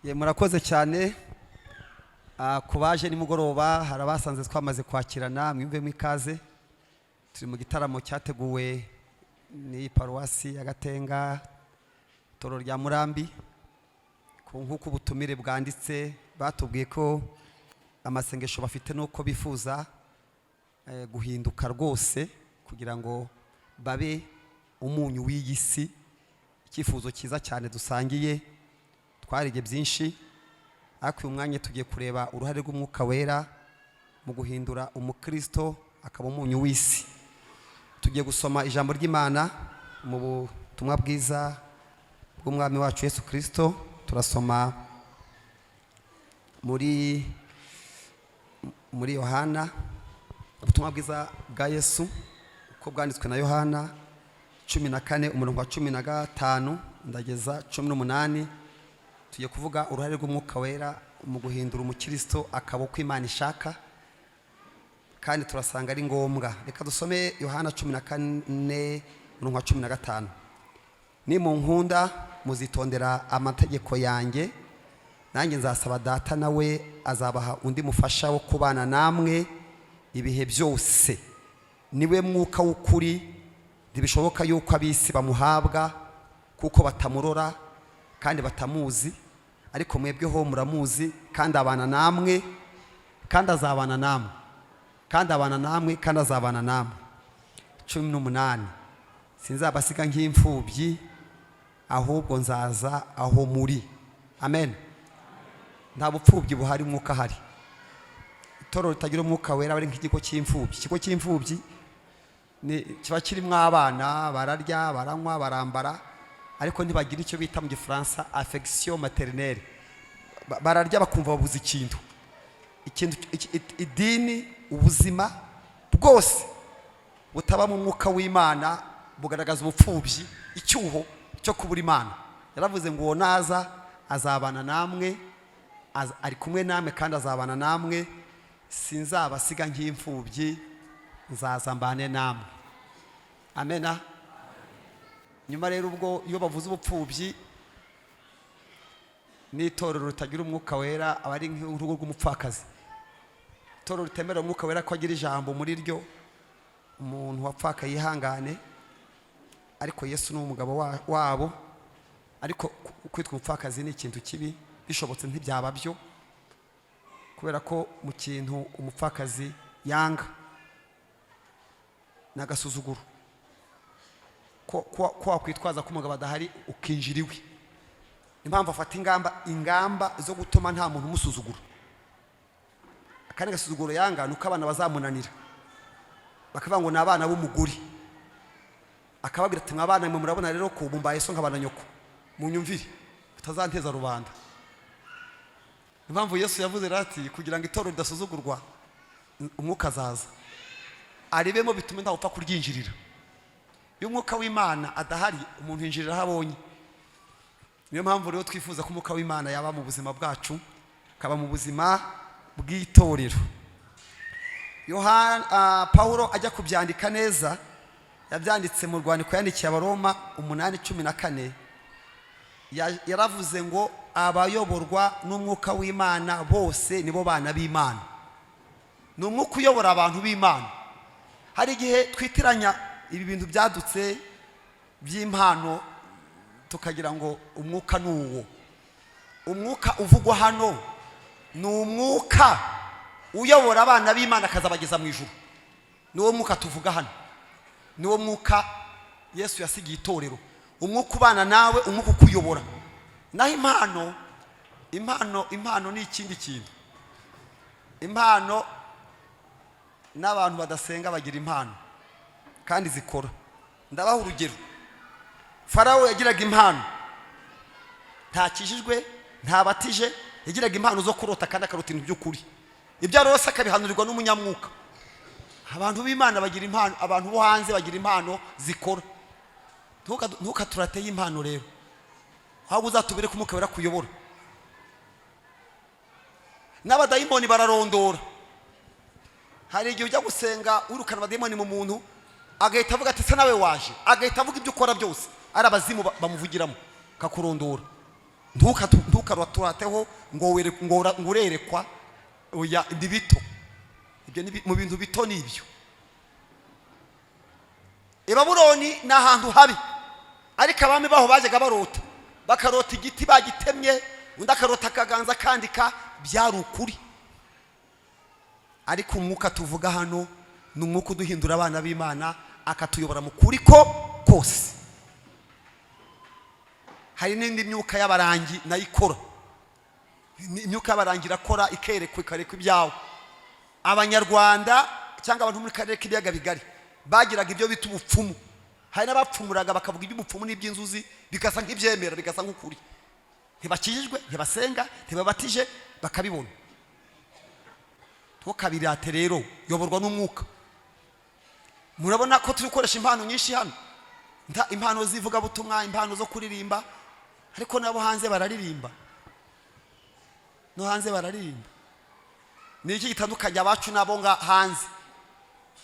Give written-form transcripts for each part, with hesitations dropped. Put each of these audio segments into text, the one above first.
Murakoze cyane kubaje nimugoroba harabasanze twamaze kwakirana mwimve mu ikaze. Turi mu gitaramo cyateguwe ni paruwasi ya Gatenga toro rya Murambi ku nkuko ubutumire bwanditse batubwiye ko amasengesho bafite nuko bifuza guhinduka rwose kugira ngo babe umunyu w'iyisi. Ikifuzo cyiza cyane dusangiye twarige byinshi ariko uyu mwanya tugiye kureba uruhare rw'umwuka wera mu guhindura umukristo akaba umunyu w'isi. Tugiye gusoma ijambo ry'Imana mu butumwa bwiza bw'umwami wacu Yesu Kristo. Turasoma muri Yohana, ubutumwa bwiza bwa Yesu uko bwanditswe na Yohana 14 umurongo wa 15 ndageza 18. Tugiye kuvuga uruhare rw'umwuka wera mu guhindura umukristo akaba uko Imana ishaka kandi turasanga ari ngombwa. Reka dusome Yohana 14 umurongo wa 15. Ni mu nkunda muzitondera amategeko yanjye, nanjye nzasaba Data nawe azabaha undi mufasha wo kubana namwe ibihe byose. Niwe mwuka w'ukuri, ntibishoboka yuko abisi bamuhabwa kuko batamurora kandi batamuzi, ariko mwebweho muramuzi kandi abana namwe kandi azabana namwe kandi abana namwe kandi azabana namwe. 18. Sinzabasiga nk'imfubyi ahubwo nzaza aho muri. Amen. Nta bupfubyi buhari, mwuka hari. Itoro ritagira umwuka wera bari nk'ikigo cy'imfubyi. Ikigo cy'imfubyi ni kiba kirimo abana bararya baranywa barambara ariko ntibagira icyo bita mu Gifaransa affection maternelle. Bararya bakumva babuze ikintu idini ubuzima bwose butaba mu mwuka w'Imana bugaragaza ubupfubyi, icyuho cyo kubura Imana. Yaravuze ngo naza azabana namwe, ari kumwe namwe kandi azabana namwe. Sinzabasiga nk'imfubyi, nzaza mbane namwe. Amena. Nyuma rero ubwo iyo bavuze ubupfubyi n'itorero rutagira umwuka wera aba ari nk'urugo rw'umupfakazi. Itorero ritemera umwuka wera ko agira ijambo muri ryo, umuntu wapfaka yihangane, ariko Yesu ni umugabo wabo. Ariko kwitwa umupfakazi ni ikintu kibi, bishobotse ntibyaba byo, kubera ko mu kintu umupfakazi yanga n'agasuzuguro ko wakwitwaza ko umugabo adahari ukinjira iwe. Impamvu afata ingamba zo gutuma nta muntu umusuzugura. Akandi gasuzuguro yanga nuko abana bazamunanira bakavuga ngo ni abana b'umuguri, akababwira ati mwabana mwe murabona rero ko mumbaye so nk'abana nyoko munyumvire utazanteza rubanda. Impamvu Yesu yavuze ati kugira ngo itoro ridasuzugurwa umwuka azaza aribemo bitume nta upfa kuryinjirira. Iyo umwuka w'Imana adahari umuntu yinjirira habonye. Niyo mpamvu rero twifuza ko umwuka w'Imana yaba mu buzima bwacu, kaba mu buzima bw'itorero. Paulo ajya kubyandika neza yabyanditse mu rwandiko yandikiye Abaroma 8:14. Yaravuze ngo abayoborwa n'umwuka w'Imana bose nibo bana b'Imana. Ni umwuka uyobora abantu b'Imana. Hari igihe twitiranya ibi bintu byadutse by'impano tukagira ngo umwuka ni uwo. Umwuka uvugwa hano ni umwuka uyobora abana b'Imana akazabageza mu ijuru. Niwo mwuka tuvuga hano, niwo mwuka Yesu yasigiye itorero. Umwuka ubana nawe, umwuka ukuyobora. Naho impano ni ikindi kintu. Impano n'abantu badasenga bagira impano kandi zikora. Ndabaha urugero. Farawo yagiraga impano, ntakijijwe ntabatije, yagiraga impano zo kurota kandi akarota ibintu by'ukuri. Ibyo arose akabihanurirwa n'umunyamwuka. Abantu b'Imana bagira impano, abantu bo hanze bagira impano zikora. Ntukaturateye impano rero, ahubwo uzatubere kumwuka wera kuyobora. N'abadayimoni bararondora. Hari igihe ujya gusenga urukana abadayimoni mu muntu agahita avuga ati se nawe waje, agahita avuga ibyo ukora byose, ari abazimu bamuvugiramo kakurondora. ntukarwaturateho ngo urerekwa. Oya, ndi bito. Ibyo ni mu bintu bito nibyo. I Babuloni ni ahantu habi, ariko abami baho bajyaga barota, bakarota igiti bagitemye, undi akarota akaganza kandika, byari ukuri. Ariko umwuka tuvuga hano ni umwuka uduhindura abana b'Imana, akatuyobora mu kuri kose. Hari n'indi myuka y'abarangi nayikora. Imyuka y'abarangi irakora ikerekwa ibyawe. Abanyarwanda cyangwa abantu muri karere k'ibiyaga bigari bagiraga ibyo bita ubupfumu. Hari n'abapfumuraga bakavuga iby'ubupfumu n'iby'inzuzi bigasa nk'ibyemera, bigasa nk'ukuri. Ntibakijijwe, ntibasenga, ntibabatije, bakabibona. Tukabirate rero yoborwa n'umwuka. Murabona ko turi gukoresha impano nyinshi hano, impano zivuga butumwa, impano zo kuririmba, ariko nabo hanze bararirimba. No hanze bararirimba. Ni iki gitandukanye abacu nabo nga hanze?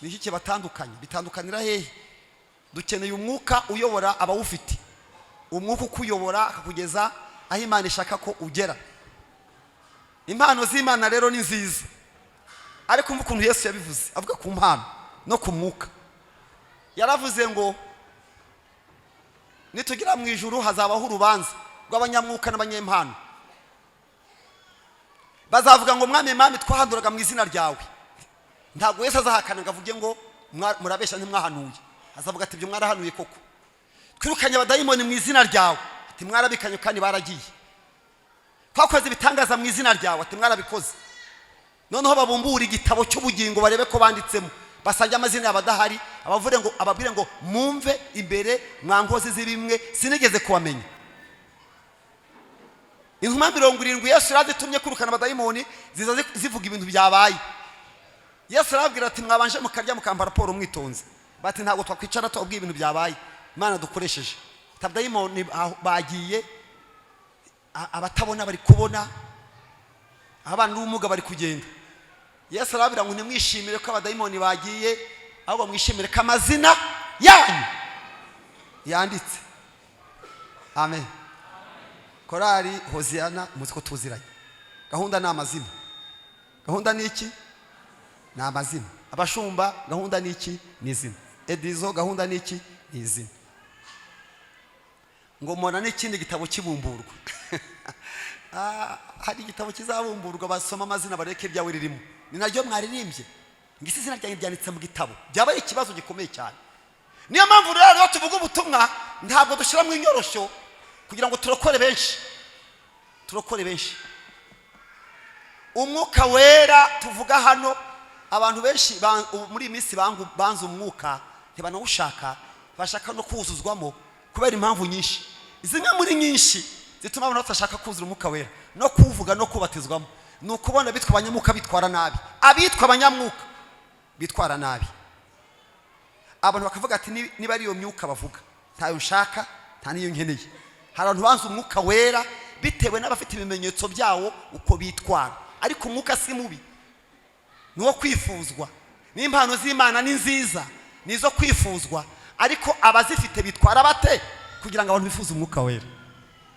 Ni iki kibatandukanye? Bitandukanira hehe? Dukeneye umwuka uyobora abawufite, umwuka ukuyobora akakugeza aho Imana ishaka ko ugera. Impano z'Imana rero ni nziza, ariko umva ukuntu Yesu yabivuze avuga ku mpano no ku mwuka. Yaravuze ngo nitugira mu ijuru hazabaho urubanza rw'abanyamwuka n'abanyempano. Bazavuga ngo mwami mami twahanduraga mu izina ryawe. Ntabwo Yesu azahakana ngo avuge ngo murabesha ntimwahanuye. Azavuga ati ibyo mwarahanuye koko. Twirukanye abadayimoni mu izina ryawe, ati mwarabikanye kandi baragiye. Twakoze ibitangaza mu izina ryawe, ati mwarabikoze. Noneho babumbura igitabo cy'ubugingo barebe ko banditsemo, basajya amazina y'abadahari, ababwire ngo mumve imbere mwankozi zibimwe sinigeze kubamenya. Intumwa 70 Yesu yarazitumye kurukana abadayimoni, ziza zivuga ibintu byabaye. Yesu arabwira ati mwabanje mukarya mukamba raporo mwitonze. Bati ntabwo twakwicara tubabwiye ibintu byabaye Imana dukoresheje. Abadayimoni bagiye, abatabona bari kubona, abana n'ubumuga bari kugenda. Yesu arabwira ngo nimwishimire ko abadayimoni bagiye, ahubwo mwishimire ko amazina yanyu yanditse. Amen. Korari Hoziyana muzi ko tuziranye. Gahunda ni amazina. Gahunda ni iki? Ni amazina. Abashumba gahunda ni iki? Ni izina. Edizo gahunda ni iki? Ni izina. Ngo mona n'ikindi gitabo kibumburwa. Hari igitabo kizabumburwa basoma amazina bareke ibyawe ririmo. Ni naryo mwaririmbye. Ngisi izina ryanjye ryanditse mu gitabo. Byabaye ikibazo gikomeye cyane. Niyo mpamvu rero tuvuga ubutumwa ntabwo dushira mu inyorosho kugira ngo turokore benshi. Umwuka wera tuvuga hano, abantu benshi muri iminsi banze umwuka, ntibanawushaka, bashaka no kuzuzwamo kubera impamvu nyinshi. Zimwe muri nyinshi zituma abantu batashaka kuzura umwuka wera no kuvuga no kubatizwamo. Nukubona bitwa abanyamwuka bitwara nabi. Abitwa abanyamwuka bitwara nabi. Abantu bakavuga ati niba ari iyo myuka bavuga, ntayo nshaka, nta niyo nkeneye. Hari abantu banze umwuka wera bitewe n'abafite ibimenyetso byawo uko bitwara. Ariko umwuka si mubi, niwo kwifuzwa. N'impano z'Imana ni nziza, nizo kwifuzwa, ariko abazifite bitwara bate kugira ngo abantu bifuze umwuka wera.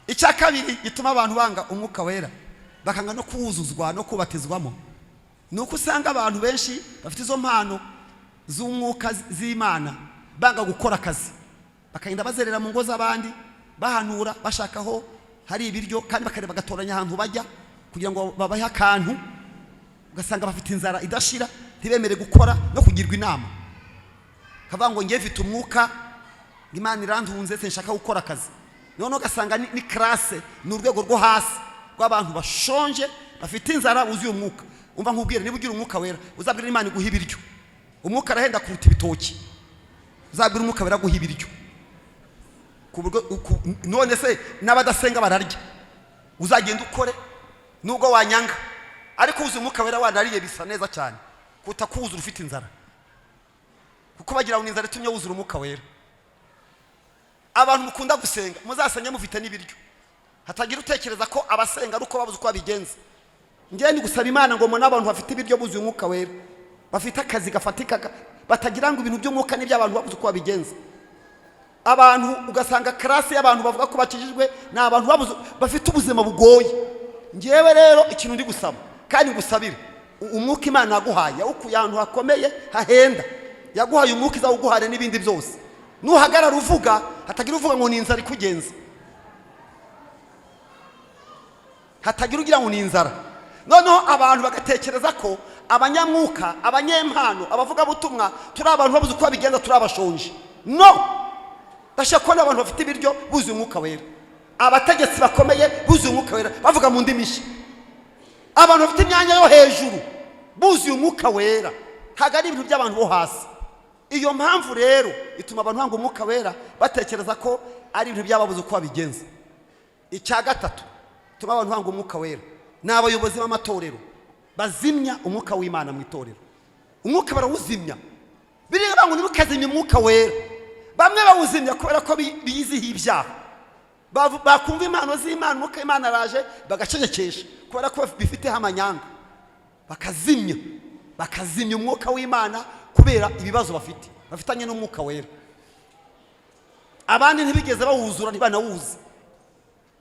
Icya kabiri gituma abantu banga umwuka wera, bakanga no kuwuzuzwa no kubatizwamo, nuko usanga abantu benshi bafite izo mpano z'umwuka z'Imana banga gukora akazi, bakagenda bazerera mu ngo z'abandi, bahanura bashakaho hari ibiryo, kandi bakareba bagatoranya ahantu bajya kugira ngo babahe akantu. Ugasanga bafite inzara idashira, ntibemere gukora no kugirwa inama. Kavuga ngo ngiye mfite umwuka, Imana irantunze sinshaka gukora akazi. Noneho ugasanga ni classe, ni urwego rwo hasi rw'abantu bashonje bafite inzara uzuye umwuka. Umva nkubwire, niba ugira umwuka wera uzabwira Imana guha ibiryo. Umwuka arahenda kuruta ibitoki. Uzabwira umwuka wera guha ibiryo. None se n'abadasenga bararya, uzagenda ukore nubwo wanyanga, ariko uzi umwuka wera wanariye bisa neza cyane kuta kuzura ufite inzara, kuko bagira ngo inzara itumye wuzura umwuka wera. Abantu mukunda gusenga muzasenge mufite n'ibiryo, hatagira utekereza ko abasenga ruko babuze uko babigenza. Ngiye ni gusaba Imana ngo mona abantu bafite ibiryo buzuye umwuka wera, bafite akazi gafatika, batagira ngo ibintu by'umwuka n'ibyo abantu babuze uko babigenza. abantu ugasanga classe y'abantu bavuga ko bakijijwe ni abantu bafite ubuzima bugoye. Ngewe rero ikintu ndi gusaba kandi ngusabire, umwuka Imana yaguhaye ukuye ahantu hakomeye hahenda, yaguhaye umwuka izawuguhare n'ibindi byose. Nuhagarara uvuga hatagira uvuga ngo ni inzara ikugenza, hatagira ugira ngo ni inzara. Noneho abantu bagatekereza ko abanyamwuka, abanyempano, abavuga butumwa turi abantu babuze uko babigenza, turi abashonje. No, ndashaka ko abantu bafite ibiryo buzuye umwuka wera, abategetsi bakomeye buzuye umwuka wera bavuga mu ndimi nshya, abantu bafite imyanya yo hejuru buzuye umwuka wera, ntabwo ari ibintu by'abantu bo hasi. Iyo mpamvu rero ituma abantu banga umwuka wera batekereza ko ari ibintu by'ababuze uko babigenza. Icya gatatu tuma abantu banga umwuka wera ni abayobozi b'amatorero bazimya umwuka w'Imana mu itorero. Umwuka barawuzimya, biriya ngo ntimukazimye umwuka wera. Bamwe bawuzimya kubera ko biyiziho ibyaha, bakumva impano z'Imana, umwuka w'Imana araje bagacecekesha kubera ko bifiteho amanyanga, bakazimya umwuka w'Imana kubera ibibazo bafitanye n'umwuka wera. Abandi ntibigeze bawuzura, ntibanawuzi.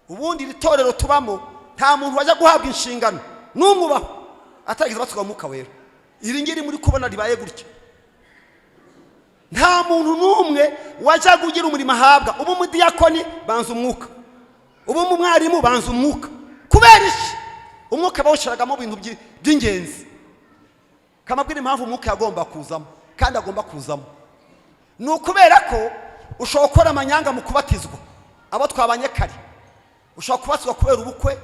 Ubundi iri torero tubamo nta muntu wajya guhabwa inshingano n'umwubaho atagize batsuka umwuka wera. Iri ngiri muri kubona ribaye gutya, nta muntu n'umwe wajya kugira umurimo ahabwa. Ubu umudiyakoni banza umwuka, ubu umwarimu banza umwuka. Kubera iki? Umwuka bawushiragamo ibintu by'ingenzi. Kamabwira impamvu umwuka yagomba kuzamo kandi agomba kuzamo, ni ukubera ko ushobora gukora amanyanga mu kubatizwa. Abo twabanye kare ushobora kubasizwa kubera ubukwe,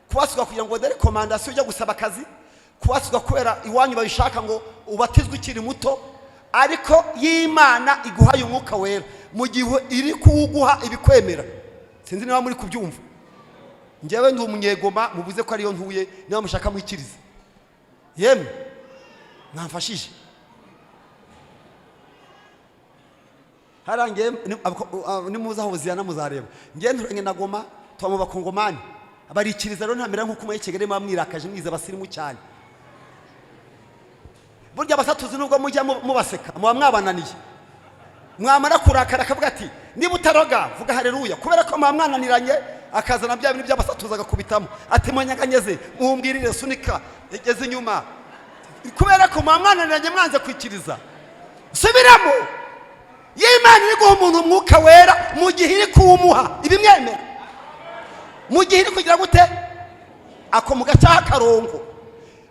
kubasizwa kugira ngo dore komandasiyo ujya gusaba akazi, kubasizwa kubera iwanyu babishaka ngo ubatizwe ukiri muto. Ariko y'Imana iguhaye umwuka wera mu gihe iri kuwuguha ibikwemera. Sinzi niba muri kubyumva. Ngewe ndi umunyegoma, mubuze ko ariyo ntuye, niba mushaka mwikirize yemwe mwamfashije. Harangiye nimuza aho buziyana muzareba. Ngewe nturanye na Goma tuba mu bakongomani, abarikiriza rero ntamera nk'uko muri Kigali mwamwirakaje mwiza abasirimu cyane. Burya abasatuzi nubwo mujya mubaseka muba mwabananiye, mwamara kurakara akavuga ati niba utaroga vuga haleluya, kubera ko muba mwananiranye. Akazana bya bintu by'abasatuzi agakubitamo ati mwanyaganyeze mumbwirire sunika igeze inyuma, kubera ko muba mwananiranye mwanze kwikiriza. Subiramo, y'Imana iri guha umuntu umwuka wera mu gihe iri kuwumuha ibimwemera, mu gihe iri kugira gute ako mu gacaha karongo.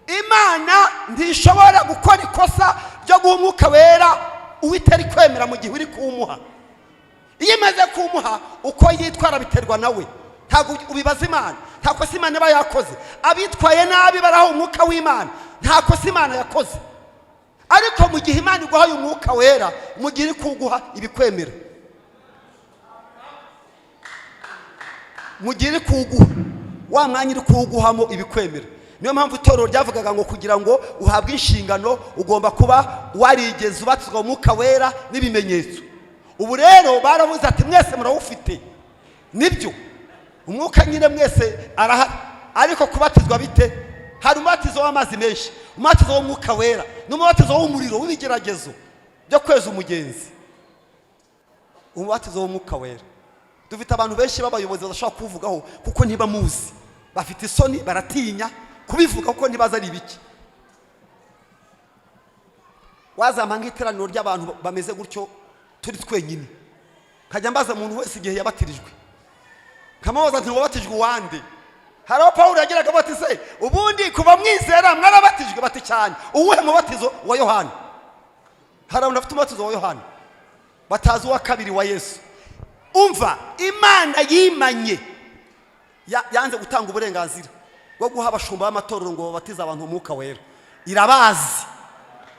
Imana ntishobora gukora ikosa ryo guha umwuka wera uwitari kwemera mu gihe uri kuwumuha. Iyo imaze kumuha uko yitwara biterwa nawe, ntabwo ubibaza Imana. Nta kosa Imana iba yakoze. Abitwaye nabi baraho umwuka w'Imana, nta kosa Imana yakoze. Ariko mu gihe Imana iguhaye umwuka wera, mu gihe iri kuguha ibikwemera, mu gihe iri kuguha wa mwanya iri kuguhamo ibikwemera. Niyo mpamvu itorero ryavugaga ngo kugira ngo uhabwe inshingano ugomba kuba warigeze ubatizwa umwuka wera n'ibimenyetso. Ubu rero baravuze ati mwese murawufite. Nibyo, umwuka nyine mwese arahari, ariko kubatizwa bite? Hari umubatizo w'amazi menshi, umubatizo w'umwuka wera, n'umubatizo w'umuriro w'ibigeragezo byo kweza umugenzi. Umubatizo w'umwuka wera dufite abantu benshi b'abayobozi badashobora kuvugaho kuko ntibamuzi, bafite isoni, baratinya kubivuga kuko ntibaza ari biki. Wazampa nk'iteraniro ry'abantu bameze gutyo turi twenyine, nkajya mbaza umuntu wese igihe yabatirijwe, nkamubaza nti wabatijwe uwande? Hariho Pawulo yagiraga bati se ubundi kuba mwizera mwarabatijwe? Bati cyane. Uwuhe mubatizo? Wa Yohana. Hari abantu bafite umubatizo wa Yohana batazi uwa kabiri wa Yesu. Umva, Imana yimanye yanze gutanga uburenganzira bwo guha abashumba b'amatorero ngo babatize abantu umwuka wera. Irabazi,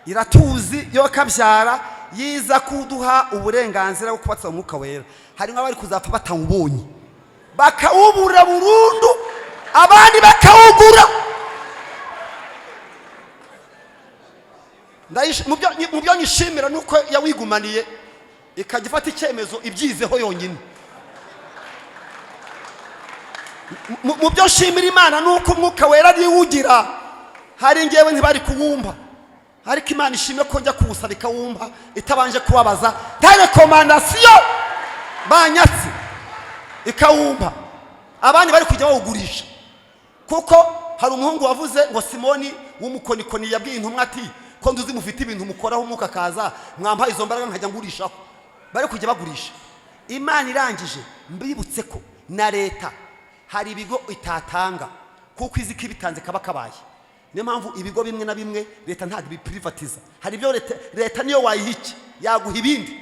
iratuzi, yo kabyara yiza kuduha uburenganzira bwo kubatiza umwuka wera. Hari nk'abari kuzapfa batawubonye, bakawubura burundu, abandi bakawugura. Mu byo nyishimira nuko yawigumaniye ikajya ifata icyemezo ibyizeho yonyine. Mu byo nshimira Imana nuko umwuka wera ariwugira. Hari ngewe ntibari kuwumva, ariko Imana ishimye ko njya kuwusaba ikawumva itabanje kubabaza. Nta rekomandasiyo banyatsi ikawumpa, abandi bari kujya bawugurisha. Kuko hari umuhungu wavuze ngo Simoni w'umukonikoni yabwiye intumwa ati ko nduzi mufite ibintu mukoraho umwuka kaza mwampa izo mbaraga nkajya ngurishaho. Bari kujya bagurisha. Imana irangije mbibutse ko na leta hari ibigo itatanga kuko izi kibitanze kaba kabaye. Niyo mpamvu ibigo bimwe na bimwe leta ntabwo biprivatiza. Hari ibyo leta niyo wayihiki yaguha ibindi,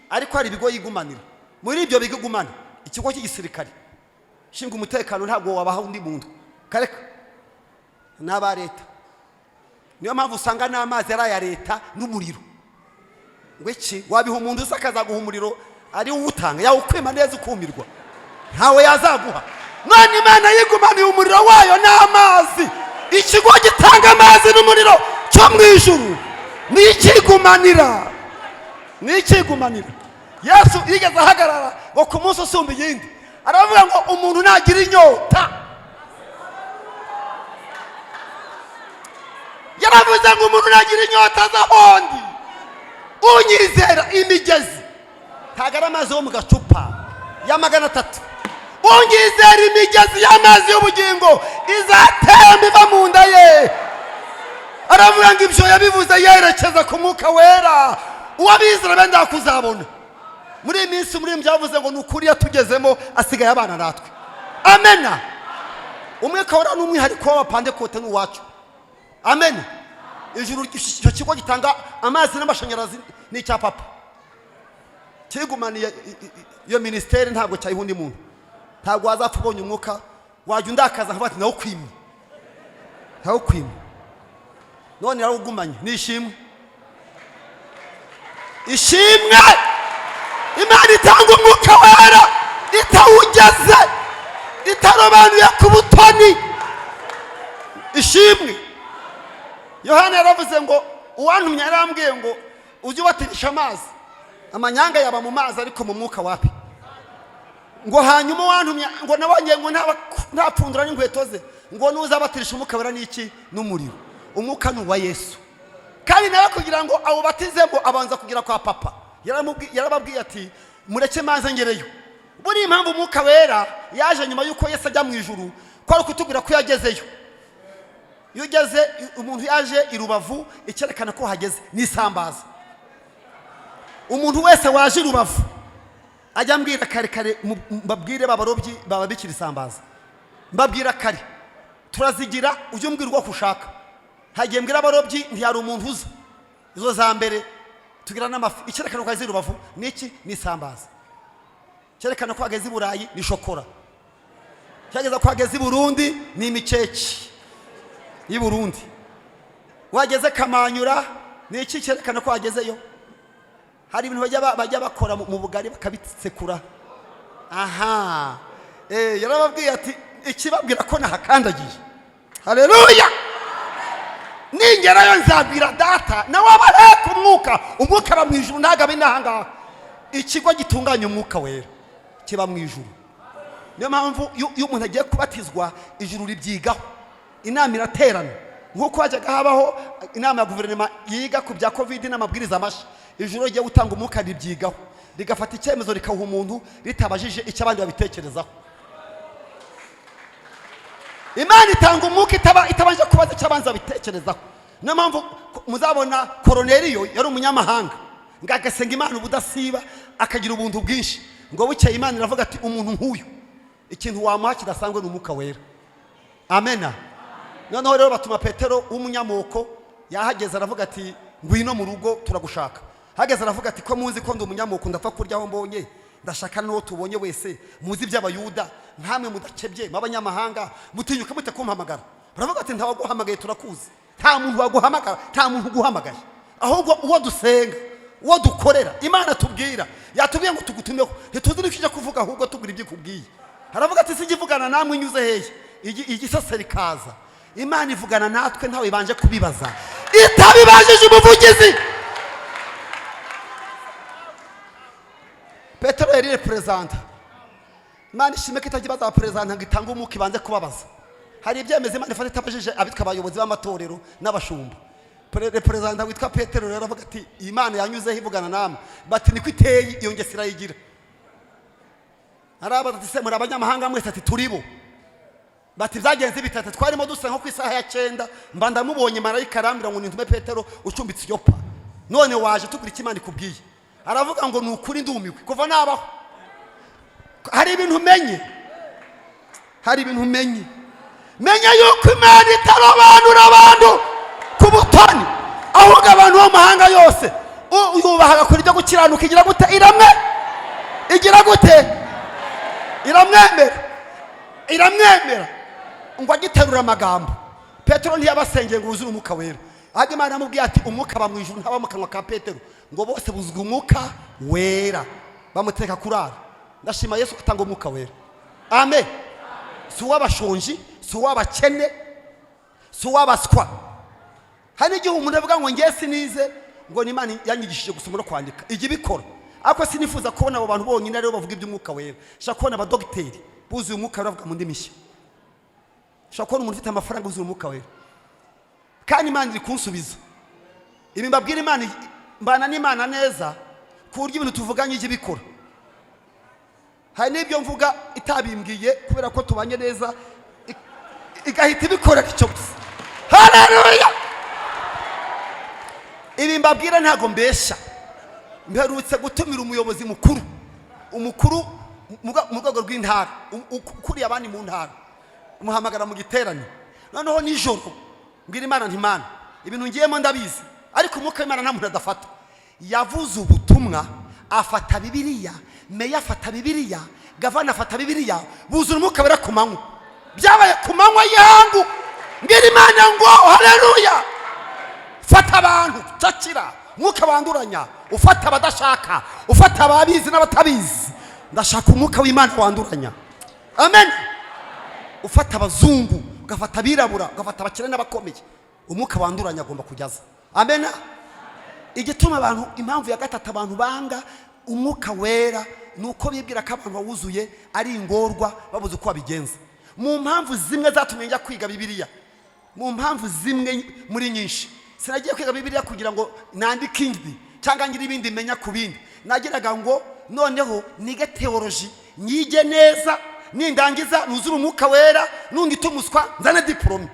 ariko hari ibigo yigumanira. Muri ibyo bigo igumana ikigo cy'igisirikare shinga umutekano ntabwo wabaha undi muntu kareka n'aba leta. Niyo mpamvu usanga n'amazi ari aya leta n'umuriro. Ngwiki wabiha umuntu usakaza guha umuriro ari uwutanga yawukwima neza ukumirwa ntawe yazaguha. None Imana yigumaniye umuriro wayo n'amazi. Ikigo gitanga amazi n'umuriro cyo mu ijuru n'ikigumanira. Yesu yigeze ahagarara ngo ku munsi usumba iyindi aravuga ngo umuntu nagira inyota, yaravuze ngo umuntu nagira inyota z'ahondi unyizera imigezi ntago ari amazi yo mu gacupa ya 300, unyizera imigezi y'amazi y'ubugingo izatemba iva mu nda ye. Aravuga ngo ibyo yabivuze yerekeza ku mwuka wera uwabizera benda kuzabona. Muri iyi minsi muri byavuze ngo nukuri yatugezemo asigaye abana natwe. Amena. Umwuka wera n'umwihariko w'abapantekote n'uwacu. Amen. Ijuru icyo kigo gitanga amazi n'amashanyarazi ni cya papa. Kigumaniye iyo ministeri ntabwo cyayihundi muntu. Ntabwo wazapfa ubonye umwuka wajya undakaza nkabati nawo kwimye. None yarawugumanye nishimwe. Ishimwe. Imana itanga umwuka wera itawugeze itarobanuye ku butoni. Ishimwe. Yohana yaravuze ngo uwantumye yarambwiye ngo ujye ubatirisha amazi, amanyanga yaba mu mazi ariko mu mwuka wapi. Ngo hanyuma uwantumye ngo nabonye ngo ntapfundura n'inkweto ze ngo nuzabatirisha umwuka wera n'iki n'umuriro. Umwuka ni wa Yesu. Kandi nawe kugira ngo abo batizemo abanza kugira kwa papa. Yarababwiye ati mureke maze ngereyo. Buri impamvu umwuka wera yaje nyuma yuko Yesu ajya mu ijuru kwari kutubwira ko yagezeyo. Iyo ugeze umuntu yaje i Rubavu icyerekana ko hageze n'isambaza. Umuntu wese waje i Rubavu ajya mbwira kare mbabwire babarobyi bababikira isambaza. Mbabwira kare turazigira ujye umbwira uko ushaka. Hagiye mbwira abarobyi ntiyari umuntu uza. Izo za mbere tugira n'amafi. Icyerekana ko hageze i Rubavu niki ni isambaza. Icyerekana ko hageze i Burayi ni shokora. Cyageza ko hageze i Burundi ni imikeke i Burundi. Wageze Kamanyura ni iki cyerekana ko hagezeyo. Hari ibintu bajya bakora mu bugari bakabitsekura. Aha. Yarababwiye ati ikibabwira ko nahakandagiye. Haleluya. Ningerayo nzabwira data nawe abaheka umwuka aba mu ijuru ntago abi nahanga. Ikigo gitunganya umwuka wera kiba mu ijuru. Niyo mpamvu iyo umuntu agiye kubatizwa ijuru ribyigaho. Inama iraterana nkuko wajyaga habaho inama ya guverinoma yiga ku bya covid n'amabwiriza amashi. Ijuru rigiye gutanga umwuka ribyigaho rigafata icyemezo rikaha umuntu ritabajije icyo abandi babitekerezaho. Imana itanga umwuka itabanje kubaza icyo abanza bitekerezaho. Niyo mpamvu muzabona Koroneliyo yari umunyamahanga ngagasenga Imana ubudasiba akagira ubuntu bwinshi ngo bukeye Imana iravuga ati umuntu nk'uyu ikintu wamuha kidasanzwe n'umwuka wera. Amena. Noneho rero batuma Petero w'umunyamoko yahageze aravuga ati ngwino mu rugo turagushaka. Hageze aravuga ati ko muzi ko ndi umunyamoko ndapfa kurya aho mbonye ndashaka n'uwo tubonye wese muzi by'abayuda ntamwe mudakebye mabanyamahanga mutinyuka mute kumpamagara. Baravuga ati ntawaguhamagaye turakuzi. Nta muntu waguhamagara nta muntu uguhamagaye ahubwo uwo dusenga uwo dukorera Imana tubwira yatubwiye ngo tugutumeho ntituzi n'ikije kuvuga ahubwo tugura ibyo kubwiye. Haravuga ati singivugana namwe nyuze hehe igisaseri kaza. Imana ivugana natwe ntawe ibanje kubibaza itabibajije umuvugizi. Petero yari representa. Imana ishime ko itakibaza abaperezida ngo itange umwuka ibanze kubabaza. Hari ibyemeze Imana ifata itabajije abitwa abayobozi b'amatorero n'abashumba. Representa witwa Petero rero avuga ati Imana yanyuzeho ivugana namwe bati niko iteye iyo ngesira yigira. arabaza ati se muri abanyamahanga mwese? Ati turibo. Bati byagenze bitatu, twarimo dusenga ku isaha ya 9 mba ndamubonye marayika arambira ngo nintume Petero ucumbitse Yopa, none waje tugura ikimana ikubwiye. Aravuga ngo nukuri ndumiwe kuva nabaho. Hari ibintu umenye, menya yuko Imana itarobanura abantu ku butoni, ahubwo abantu bo mahanga yose uyubaha agakora ibyo gukiranuka igira gute? Iramwemera ngo agiterura amagambo. Petero ntiyabasengeye ngo uzure umwuka wera, ahubwo Imana yamubwiye ati umwuka ba mu ijuru ntaba mu kanwa ka Petero, ngo bose buzwe umwuka wera bamuteka kurara. Ndashima Yesu kutanga umwuka wera. Amen. Si uw'abashonji, si uw'abakene, si uw'abaswa. Hari igihe umuntu avuga ngo ngiye sinize, ngo ni Imana yanyigishije gusoma no kwandika, ijya ibikora. Ariko sinifuza kubona abo bantu bonyine rero bavuga iby'umwuka wera. Shaka kubona abadogiteri buzuye umwuka wera bavuga mu ndimi nshya. Shaka kubona umuntu ufite amafaranga buzuye umwuka wera. Kandi Imana iri kunsubiza. Ibi mbabwira Imana, mbana n'Imana neza ku buryo ibintu tuvuganye ijya ibikora. Hari n'ibyo mvuga itabimbwiye kubera ko tubanye neza igahita ibikora icyo gusa. Haleluya. Ibi mbabwira ntago mbesha. Mperutse gutumira umuyobozi mukuru mu rwego rw'intara, ukuriye abandi mu ntara, umuhamagara mu giterane. Noneho nijoro mbwira Imana nti Imana, ibintu ngiyemo ndabizi, ariko umwuka w'Imana nta muntu adafata. Yavuze ubutumwa, afata Bibiliya, meya afata Bibiliya, gavana afata Bibiliya, buzura umwuka wera ku manywa. Byabaye ku manywa yangu. Mbwira Imana ngo haleluya. Fata abantu cakira umwuka wanduranya, ufata abadashaka, ufata ababizi n'abatabizi. Ndashaka umwuka w'Imana wanduranya. Amen. Ufata abazungu, ugafata abirabura, ugafata abakene n'abakomeye. Umwuka wanduranya agomba kujaza. Amen. Igituma abantu, impamvu ya gatatu abantu banga umwuka wera nuko bibwira ko abantu bawuzuye ari ingorwa babuze uko babigenza. Mu mpamvu zimwe zatumye njya kwiga Bibiliya, mu mpamvu zimwe muri nyinshi, sinagiye kwiga Bibiliya kugira ngo nandike indi cyangwa ngire ibindi menya ku bindi. Nagiraga ngo noneho nige theology, nyige neza, nindangiza nuzura umwuka wera, nungita umuswa nzane diplome.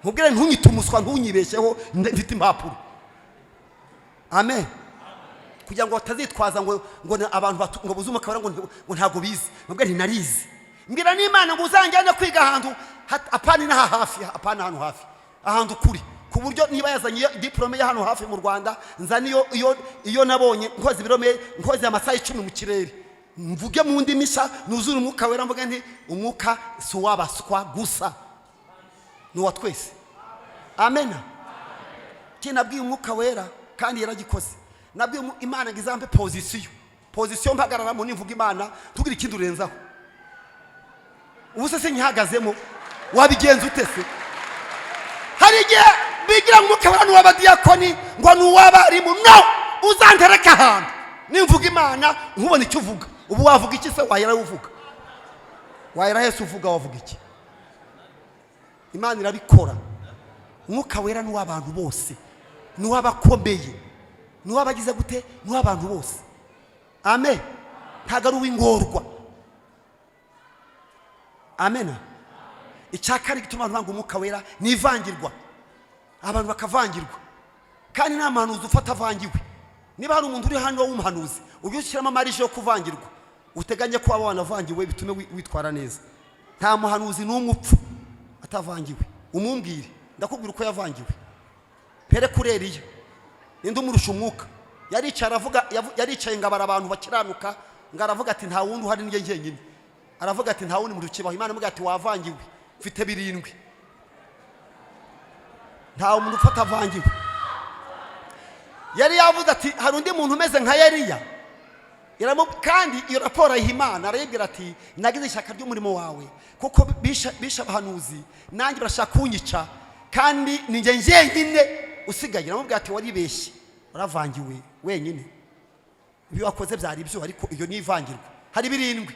Mubwire ntunyita umuswa, ntunyibeshyeho, mfite impapuro. Amen. Kugira ngo batazitwaza ngo abantu ngo buze umwuka wera ngo ntago bizi. Mubwire narizi. Mbwira n'Imana ngo uzanjyane kwiga ahantu apana n'aha hafi, apana hano hafi, ahantu kuri, ku buryo niba yazanye diplome ya hano hafi mu Rwanda, nzani iyo nabonye nkoze birome, nkoze amasaha 10 mu kirere, mvuge mu ndimi nshya, nuzura umwuka wera, mvuge nti umwuka si wabaswa gusa, ni wa twese. Amen. Kinabwiye umwuka wera kandi yaragikoze. Nabwiye Imana ngo izampe position mpagararamo nimvuga Imana, tugira ikindi urenzaho. Ubuse se nyihagazemo wabigenza utese. Hari igihe bigira umwuka wera n'uw'abadiyakoni ngo n'uw'abarimu, no, uzantereka ahantu nimvuga Imana nkubona icyo uvuga. Ubu wavuga iki se? Wahera uvuga, wahera Yesu uvuga, wavuga iki? Imana irabikora. Umwuka wera n'uw'abantu bose, n'uw'abakomeye, n'uw'abagize gute, n'uw'abantu bose. Amen. Ntago ari uw'ingorwa. Amen. Icyakari gituma abantu banga umwuka wera ni ivangirwa. Abantu bakavangirwa, kandi nta muhanuzi ufata avangiwe. Niba hari umuntu uri hano w'umuhanuzi ujye ushyiramo amarije yo kuvangirwa, uteganye ko aba wanavangiwe bitume witwara neza. Nta muhanuzi n'umwe upfa atavangiwe. Umumbwire, ndakubwira uko yavangiwe. Pere kureriya ninde umurusha umwuka, yaricaye ngabara abantu bakiranuka, ngaravuga ati nta wundi uhari njye njyenyine. Aravuga ati nta wundi muri kibaho. Imana imuga ati wavangiwe, mfite 7. Nta umuntu ufata avangiwe. Yari yavuze ati hari undi muntu umeze nka Eliya, kandi iyo raporo ayihimana, arayibwira ati nagize ishyaka ry'umurimo wawe kuko bisha abahanuzi, nanjye barashaka kunyica, kandi ninjye njyenyine usigaye. Aramubwira ati waribeshye, waravangiwe wenyine, ibyo wakoze byari ibyo, ariko iyo ni ivangirwa. Hari 7.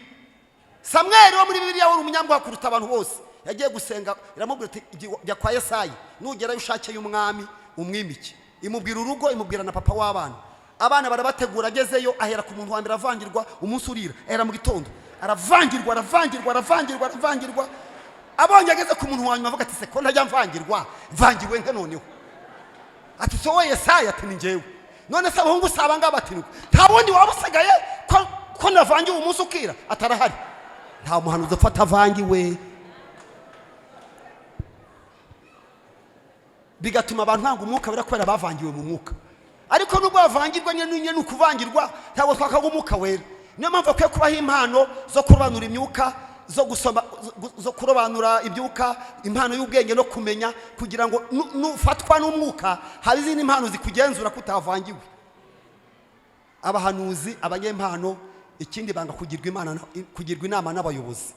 Samweli wo muri Bibiliya wari umunyamwuka kuruta abantu bose, yagiye gusenga, iramubwira ati jya kwa Yesayi, nugera ushake y'umwami umwimike. Imubwira urugo, imubwira na papa w'abana. Abana barabategura, agezeyo ahera ku muntu wa mbere avangirwa, umunsi urira, ahera mu gitondo aravangirwa abonye ageze ku muntu wanyuma avuga ati se ko ntajya mvangiwe nke noneho ati so wowe Yesaya ati ni njyewe none se abahungu saba ngaba ati nta wundi waba usigaye ko navangiwe umunsi ukira atarahari nta muhanuzi ufata avangiwe bigatuma abantu hanga umwuka wera kubera bavangiwe mu mwuka ariko nubwo bavangirwa nyine n'ukuvangirwa ntabwo twakaga umwuka wera niyo mpamvu akwiye kubaho impano zo kurobanura imyuka zo kurobanura ibyuka impano y'ubwenge no kumenya kugira ngo nufatwa n'umwuka hari izindi impano zikugenzura kutavangiwe abahanuzi abanyempano ikindi banga kugirwa inama n'abayobozi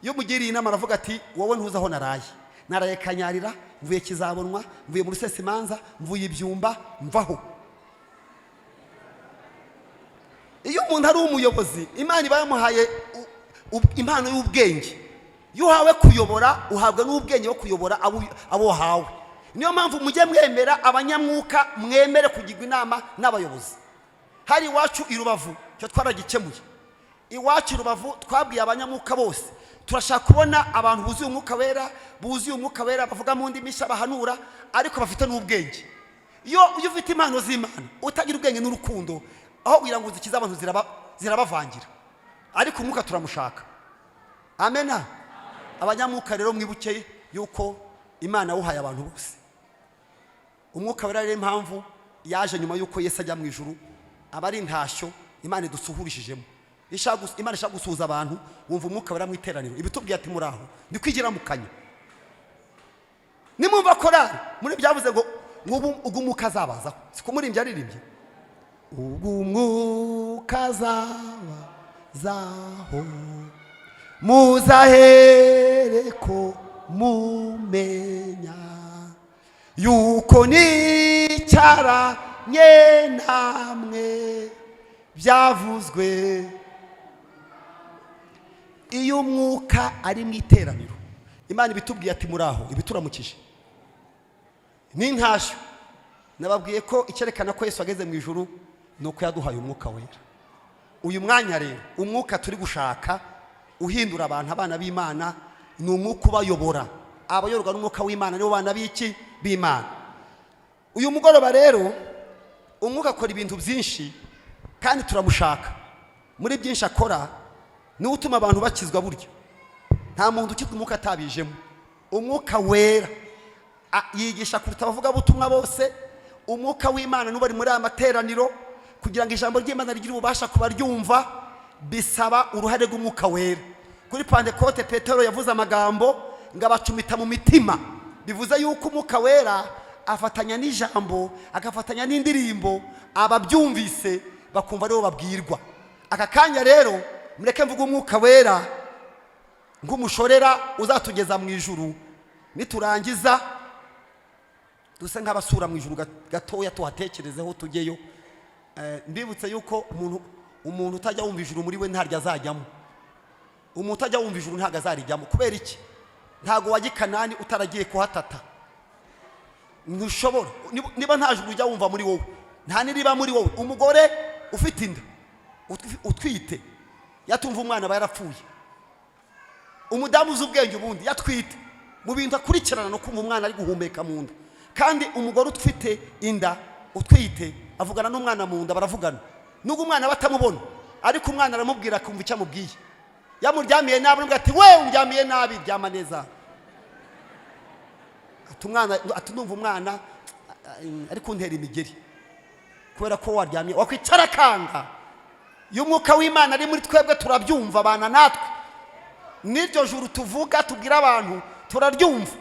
iyo mugiriye inama aravuga ati wowe ntuzaho naraye kanyarira mvuye Kizabonwa mvuye mu Rusesimanza mvuye Ibyumba mvaho iyo umuntu ari umuyobozi Imana iba yamuhaye impano y'ubwenge iyo uhawe kuyobora uhabwa n'ubwenge bwo kuyobora abo wahawe niyo mpamvu mujye mwemera abanyamwuka mwemere kugirwa inama n'abayobozi hari iwacu i Rubavu cyo twaragikemuye iwacu i Rubavu twabwiye abanyamwuka bose turashaka kubona abantu buzuye umwuka wera bavuga mu ndimi nshya bahanura ariko bafite n'ubwenge iyo ufite impano z'Imana utagira ubwenge n'urukundo aho kugira ngo uzikize abantu zirabavangira ariko umwuka turamushaka amena abanyamwuka rero mwibuke yuko Imana wuhaye abantu bose umwuka wera rero impamvu yaje nyuma yuko Yesu ajya mu ijuru abari intashyo Imana idusuhurishijemo Imana ishaka gusuhuza abantu wumva umwuka wera mu iteraniro ibitubwiye ati muraho ndi kwigira mu kanya nimumva korari muri byavuze ngo ubwo umwuka azabazaho siko murimbye aririmbye ubwo umwuka azabazaho muzahereko mumenya yuko nicaranye namwe byavuzwe iyo umwuka ari mu iteraniro Imana ibitubwiye ati muraho ibituramukije n'intashyo nababwiye ko icyerekana ko Yesu ageze mu ijuru nuko yaduhaye umwuka wera uyu mwanya rero umwuka turi gushaka uhindura abantu abana b'Imana ni umwuka ubayobora abayoborwa n'umwuka w'Imana nibo bana b'Imana uyu mugoroba rero umwuka akora ibintu byinshi kandi turamushaka muri byinshi akora niwe utuma abantu bakizwa buryo nta muntu ukizwa umwuka atabijemo umwuka wera yigisha kuruta abavuga butumwa bose umwuka w'Imana n'ubu ari muri aya materaniro kugira ngo ijambo ry'Imana rigire ububasha kubaryumva bisaba uruhare rw'umwuka wera kuri Pentekote Petero yavuze amagambo ngo abacumita mu mitima bivuze yuko umwuka wera afatanya n'ijambo agafatanya n'indirimbo ababyumvise bakumva aribo babwirwa aka kanya rero mureke mvuga umwuka wera ngumushorera uzatugeza mu ijuru niturangiza duse nk'abasura mu ijuru gatoya tuhatekerezeho tujyeyo mbibutse yuko umuntu utajya wumva ijuru muri we ntaryo azajyamo umuntu utajya wumva ijuru ntabwo azarijyamo kubera iki ntago wajya i Kanani utaragiye kuhatata ntushobora niba nta juru ujya wumva muri wowe nta niriba muri wowe umugore ufite inda utwite yatumva umwana aba yarapfuye umudamu uzi ubwenge ubundi yatwite mu bintu akurikirana no kumva umwana ari guhumeka mu nda kandi umugore ufite inda utwite avugana n'umwana mu nda baravugana nubwo umwana batamubona ariko umwana aramubwira akumva icyo amubwiye yamuryamiye nabi nubwo ati we undyamiye nabi ryama neza atunumva umwana ariko untera imigeri kubera ko waryamiye wakwicara kanga y'umwuka w'Imana ari muri twebwe turabyumva abana natwe n'iryo juru tuvuga tubwira abantu turaryumva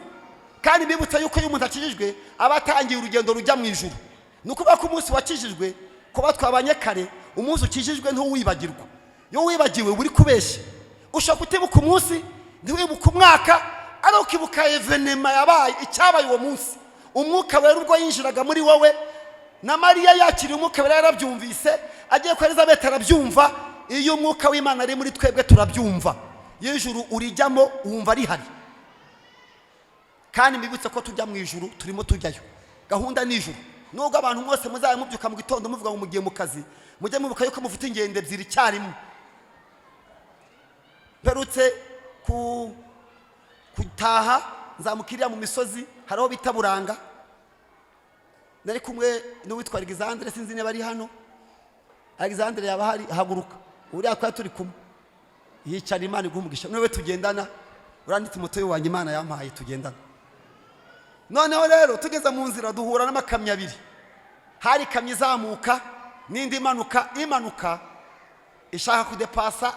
kandi bibutsa yuko iyo umuntu akijijwe aba atangiye urugendo rujya mu ijuru nukuvuga ko umunsi wakijijwe kuba twabanye kare umunsi ukijijwe ntuwibagirwa iyo wibagiwe uri kubeshya ushaka kutibuka umunsi ntiwibuka umwaka ari ukibuka evenema yabaye icyabaye uwo munsi umwuka wera ubwo yinjiraga muri wowe na Mariya yakiriye umwuka wera yarabyumvise agiye kwa Elizabeth arabyumva iyo umwuka w'Imana ari muri twebwe turabyumva y'ijuru urijyamo wumva rihari kandi mbibutse ko tujya mu ijuru turimo tujyayo gahunda ni ijuru nubwo abantu mwese muzaye mubyuka mu gitondo muvuga ngo mugiye mu kazi mujye mubuka yuko mufite ingendo ebyiri cyarimwe mperutse kutaha nzamukiriya mu misozi hariho bita Buranga, nari kumwe n'uwitwa Alexandre, sinzi niba ari hano. Alexandre yaba hari, haguruka uriya kwa turi kumwe, yicara, Imana igumugisha, niwe tugendana, uranditse moto wanjye Imana yampaye tugendana. Noneho rero tugeze mu nzira duhura n'amakamyo abiri, hari kamyo izamuka n'indi imanuka ishaka kudepasa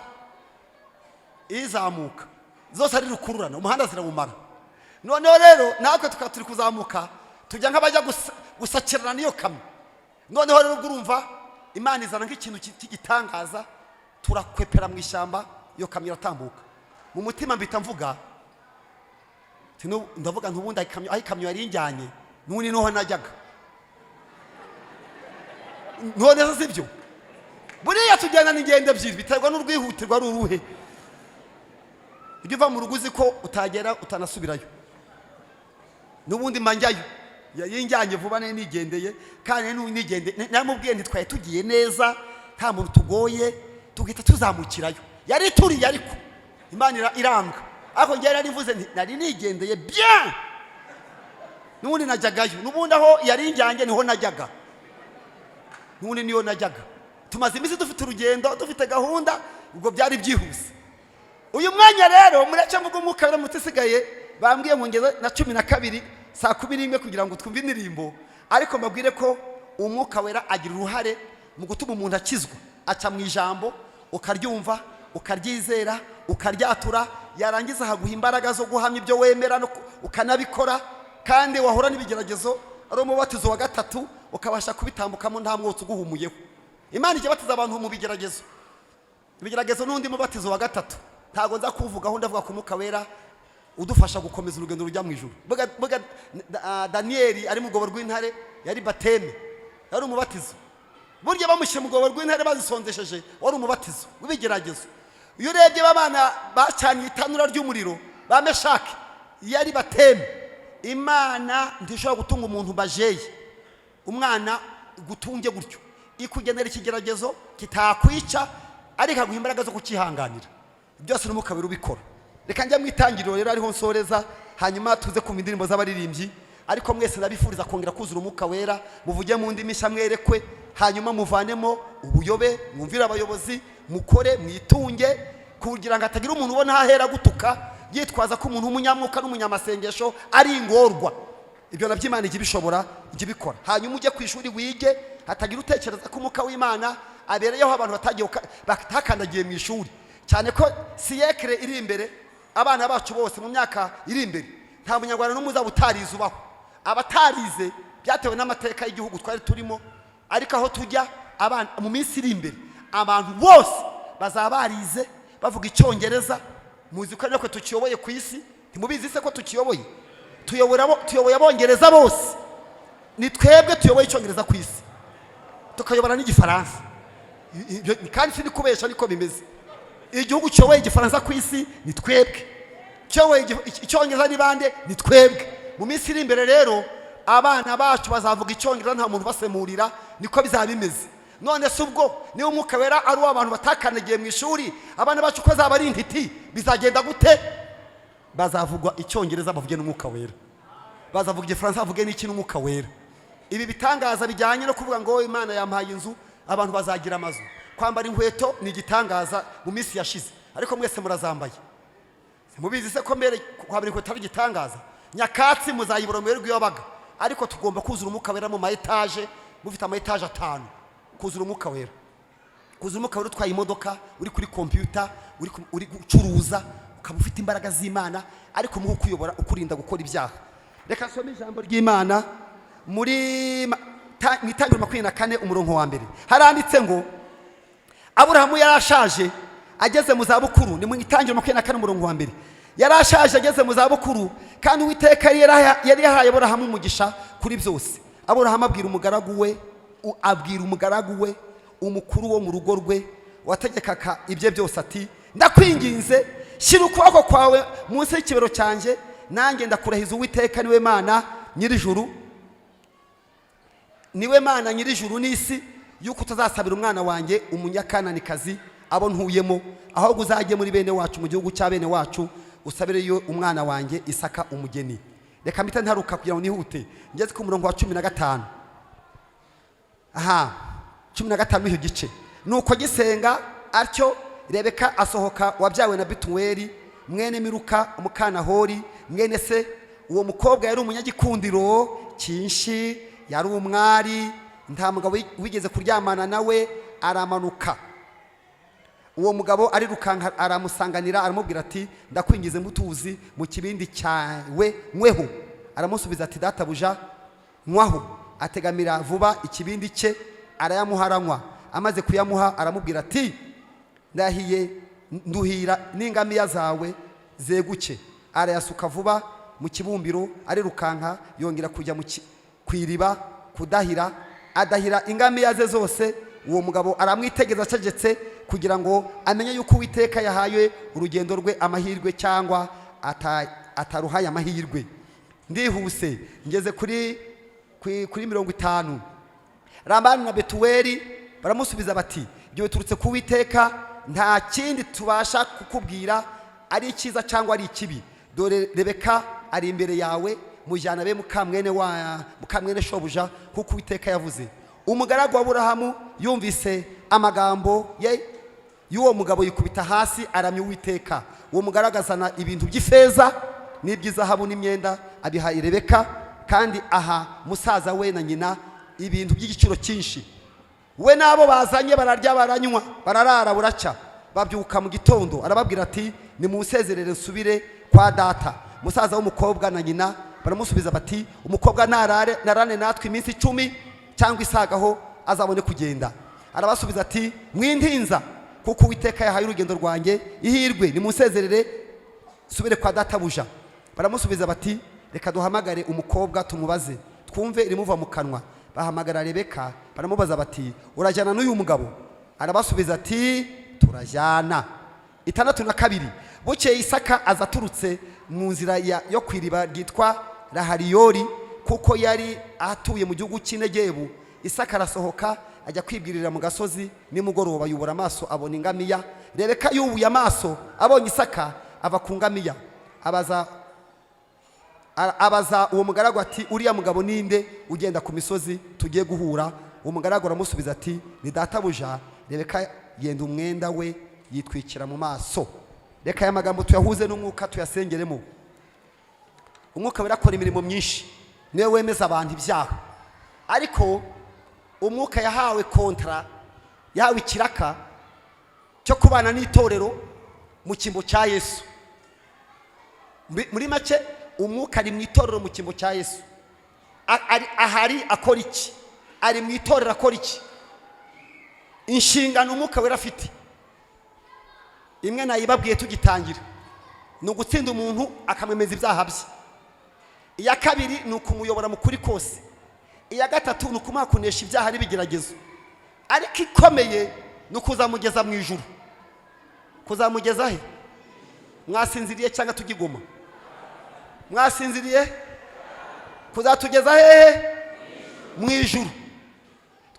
izamuka, zose ari rukururana, umuhanda zirawumara. Noneho rero natwe tukaba turi kuzamuka tujya nk'abajya gusakirana n'iyo kamyo. Noneho rero urumva Imana izana nk'ikintu cy'igitangaza, turakwepera mu ishyamba, iyo kamyo iratambuka. Mu mutima mbita mvuga ndavuga ntubundi aho ikamyo yari injyanye n'ubundi niho najyaga. None se sibyo? Buriya tujyana n'ingendo ebyiri biterwa n'urwihutirwa ari uruhe. Ibyo uva mu rugo uzi ko utagera utanasubirayo, n'ubundi manjyayo yinjyanye vuba nene nigendeye, kandi nigendeye namubwiye ntitwaye tugiye neza nta muntu tugoye tugita tuzamukirayo. Yari turiye ariko Imana iranga, ariko njye nari mvuze nari nigendeye bien, n'ubundi najyagayo, n'ubundi aho yari injyanye niho najyaga, n'ubundi niyo najyaga. Tumaze iminsi dufite urugendo, dufite gahunda, ubwo byari byihuse. Uyu mwanya rero mureke mvuga umwuka wera mutisigaye, bambwiye ngo ngeze na 12 saa 11 kugira ngo twumve indirimbo, ariko mbabwire ko umwuka wera agira uruhare mu gutuma umuntu akizwa. Aca mu ijambo ukaryumva, ukaryizera, ukaryatura, yarangiza haguha imbaraga zo guhamya ibyo wemera ukanabikora, kandi wahora n'ibigeragezo ari umubatizo wa gatatu ukabasha kubitambukamo nta mwotsi uguhumuyeho. Imana ijya batiza abantu mu bigeragezo, ibigeragezo n'undi mubatizo wa gatatu. Ntago nza kuvugaho, ndavuga ku mwuka wera udufasha gukomeza urugendo rujya mu ijuru. Daniel ari mu gobo rw'intare yari bateme, yari umubatizo. Burya bamushyira mu gobo rw'intare bazisondesheje, wari umubatizo w'ibigeragezo. Iyo urebye babana bacanye itanura ry'umuriro ba Meshaki, yari bateme. Imana ndishobora gutunga umuntu bajeye, umwana gutunge gutyo, ikugenera ikigeragezo kitakwica, ariko aguha imbaraga zo kukihanganira. Byose n'umwuka wera ubikora. Reka njya mu itangiriro rero ariho nsoreza, hanyuma tuze kumva indirimbo z'abaririmbyi. Ariko mwese ndabifuriza kongera kuzura umwuka wera, muvuge mu ndimi nshya, mwerekwe, hanyuma muvanemo ubuyobe, mwumvire abayobozi, mukore, mwitunge, kugira ngo atagira umuntu ubona ahera gutuka yitwaza ko umuntu w'umunyamwuka n'umunyamasengesho ari ingorwa. Ibyo nabyo Imana ijya ibishobora, ijya ibikora. Hanyuma ujye ku ishuri wige, hatagira utekereza ko umwuka w'Imana abereyeho abantu batakandagiye mu ishuri. Cyane ko siyekere iri imbere, abana bacu bose mu myaka iri imbere nta munyarwanda n'umwe uzaba utarize ubaho. Abatarize byatewe n'amateka y'igihugu twari turimo, ariko aho tujya abana mu minsi iri imbere abantu bose bazaba barize bavuga Icyongereza. Muzi ko nako tukiyoboye ku isi, ntimubizi se ko tukiyoboye? Tuyoboye abongereza bose, ni twebwe tuyoboye Icyongereza ku isi, tukayobora n'Igifaransa. Kandi sindi kubesha, niko bimeze. Igihugu cyoboye Igifaransa ku isi ni twebwe, cyoboye Icyongereza ni bande? Ni twebwe. Mu minsi iri imbere rero abana bacu bazavuga Icyongereza nta muntu basemurira, niko bizaba bimeze. None se ubwo niba umwuka wera ari uw'abantu batakanagiye mu ishuri, abana bacu ko zaba ari intiti, bizagenda gute? Bazavugwa Icyongereza bavuge n'umwuka wera, bazavuga Igifaransa bavuge n'iki n'umwuka wera. Ibi bitangaza bijyanye no kuvuga ngo Imana yampaye inzu, abantu bazagira amazu, kwambara inkweto ni igitangaza mu minsi yashize, ariko mwese murazambaye. Mubizi se ko mbere kwambara inkweto ari igitangaza? Nyakatsi muzayibura mu rwego yabaga, ariko tugomba kuzura umwuka wera mu etaje, mufite ama etaje 5, kuzura umwuka wera. Kuzura umwuka wera utwaye imodoka, uri kuri computer, uri gucuruza, ukaba ufite imbaraga z'Imana, ariko mu kuyobora ukurinda gukora ibyaha. Reka nsome ijambo ry'Imana muri Itangiriro 24 umurongo wa mbere. Haranditse ngo Aburahamu yarashaje ageze mu zabukuru. Ni mu Itangiriro 24 umurongo wa mbere. Yarashaje ageze mu zabukuru, kandi Uwiteka yari yahaye Aburahamu umugisha kuri byose. Aburahamu abwira umugaragu we umukuru wo mu rugo rwe wategekaga ibye byose ati, ndakwinginze shyira ukuboko kwawe munsi y'ikibero cyanjye, nanjye ndakurahiza Uwiteka niwe Mana nyir'ijuru, niwe Mana nyir'ijuru n'isi, yuko utazasabira umwana wanjye umunyakananikazi abo ntuyemo, ahubwo uzajye muri bene wacu, mu gihugu cya bene wacu, usabireyo umwana wanjye Isaka umugeni. Reka mpita ntaruka kugira ngo nihute ngeze ku murongo wa 15. 15 icyo gice. Nuko gisenga atyo Rebeka asohoka, wabyawe na Betuweli mwene Miruka umukanahori mwene se. Uwo mukobwa yari umunyagikundiro cyinshi, yari umwari, nta mugabo wigeze kuryamana nawe. Aramanuka, uwo mugabo arirukanka aramusanganira, aramubwira ati ndakwingize mutuzi mu kibindi cyawe nkweho. Aramusubiza ati databuja nkwaho. Ategamira vuba ikibindi cye arayamuharanywa. Amaze kuyamuha aramubwira ati ndahiye nduhira n'ingamiya zawe zeguke. Arayasuka vuba mu kibumbiro, arirukanka yongera kujya kwiriba kudahira, adahira ingamiya ze zose. Uwo mugabo aramwitegeza acegetse kugira ngo amenye yuko Uwiteka yahaye urugendo rwe amahirwe cyangwa ataruhaye amahirwe. Ndihuse ngeze kuri 50. Labani na Betuweli baramusubiza bati ibyo biturutse ku Uwiteka, nta kindi tubasha kukubwira ari icyiza cyangwa ari ikibi. Dore Rebeka ari imbere yawe, mujyana be mukamwene shobuja kuko Uwiteka yavuze. Umugaragu wa Aburahamu yumvise amagambo y'uwo mugabo yikubita hasi aramya Uwiteka. Uwo mugaragu azana ibintu by'ifeza n'iby'izahabu n'imyenda abihaye Rebeka, kandi aha musaza we na nyina ibintu by'igiciro cyinshi. We nabo bazanye bararya baranywa bararara buracya. Babyuka mu gitondo arababwira ati nimusezerere nsubire kwa data. Musaza w'umukobwa na nyina baramusubiza bati umukobwa narane natwe iminsi 10 cyangwa isagaho azabone kugenda. Arabasubiza ati mwintinza kuko Uwiteka yahaye urugendo rwanjye ihirwe, nimusezerere subire kwa databuja. Baramusubiza bati reka duhamagare umukobwa tumubaze twumve irimuva mu kanwa. Bahamagara Rebeka baramubaza bati urajyana n'uyu mugabo? Arabasubiza ati turajyana. 62. Bukeye Isaka azaturutse mu nzira yo kwiriba ryitwa Lahariyori, kuko yari atuye mu gihugu cy'Inegebu. Isaka arasohoka ajya kwibwirira mu gasozi. Nimugoroba yubura amaso abona ingamiya. Rebeka yubuye amaso abonye Isaka ava ku ngamiya, abaza uwo mugaragu ati uriya mugabo ninde ugenda ku misozi tugiye guhura? Uwo mugaragu aramusubiza ati ni databuja. Rebeka yenda umwenda we yitwikira mu maso. Reka aya magambo tuyahuze n'umwuka tuyasengeremo. Umwuka wirakora imirimo myinshi, niwe wemeza abantu ibyaha, ariko umwuka yahawe kontra, yahawe ikiraka cyo kubana n'itorero mu kimbo cya Yesu. Muri make umwuka ari mu itorero mu kimbo cya Yesu. Ahari akora iki? Ari mu itorero akora iki? Inshingano umwuka wera afite imwe nayibabwiye tugitangira, ni ugutsinda umuntu akamwemeza ibyaha bye. Iya kabiri ni ukumuyobora mu kuri kose. Iya gatatu ni ukumuhakunesha ibyaha n'ibigeragezo. Ariko ikomeye ni ukuzamugeza mu ijuru. Kuzamugeza he? Mwasinziriye cyangwa tugigoma? Mwasinziriye? Kuzatugeza hehe? Mu ijuru.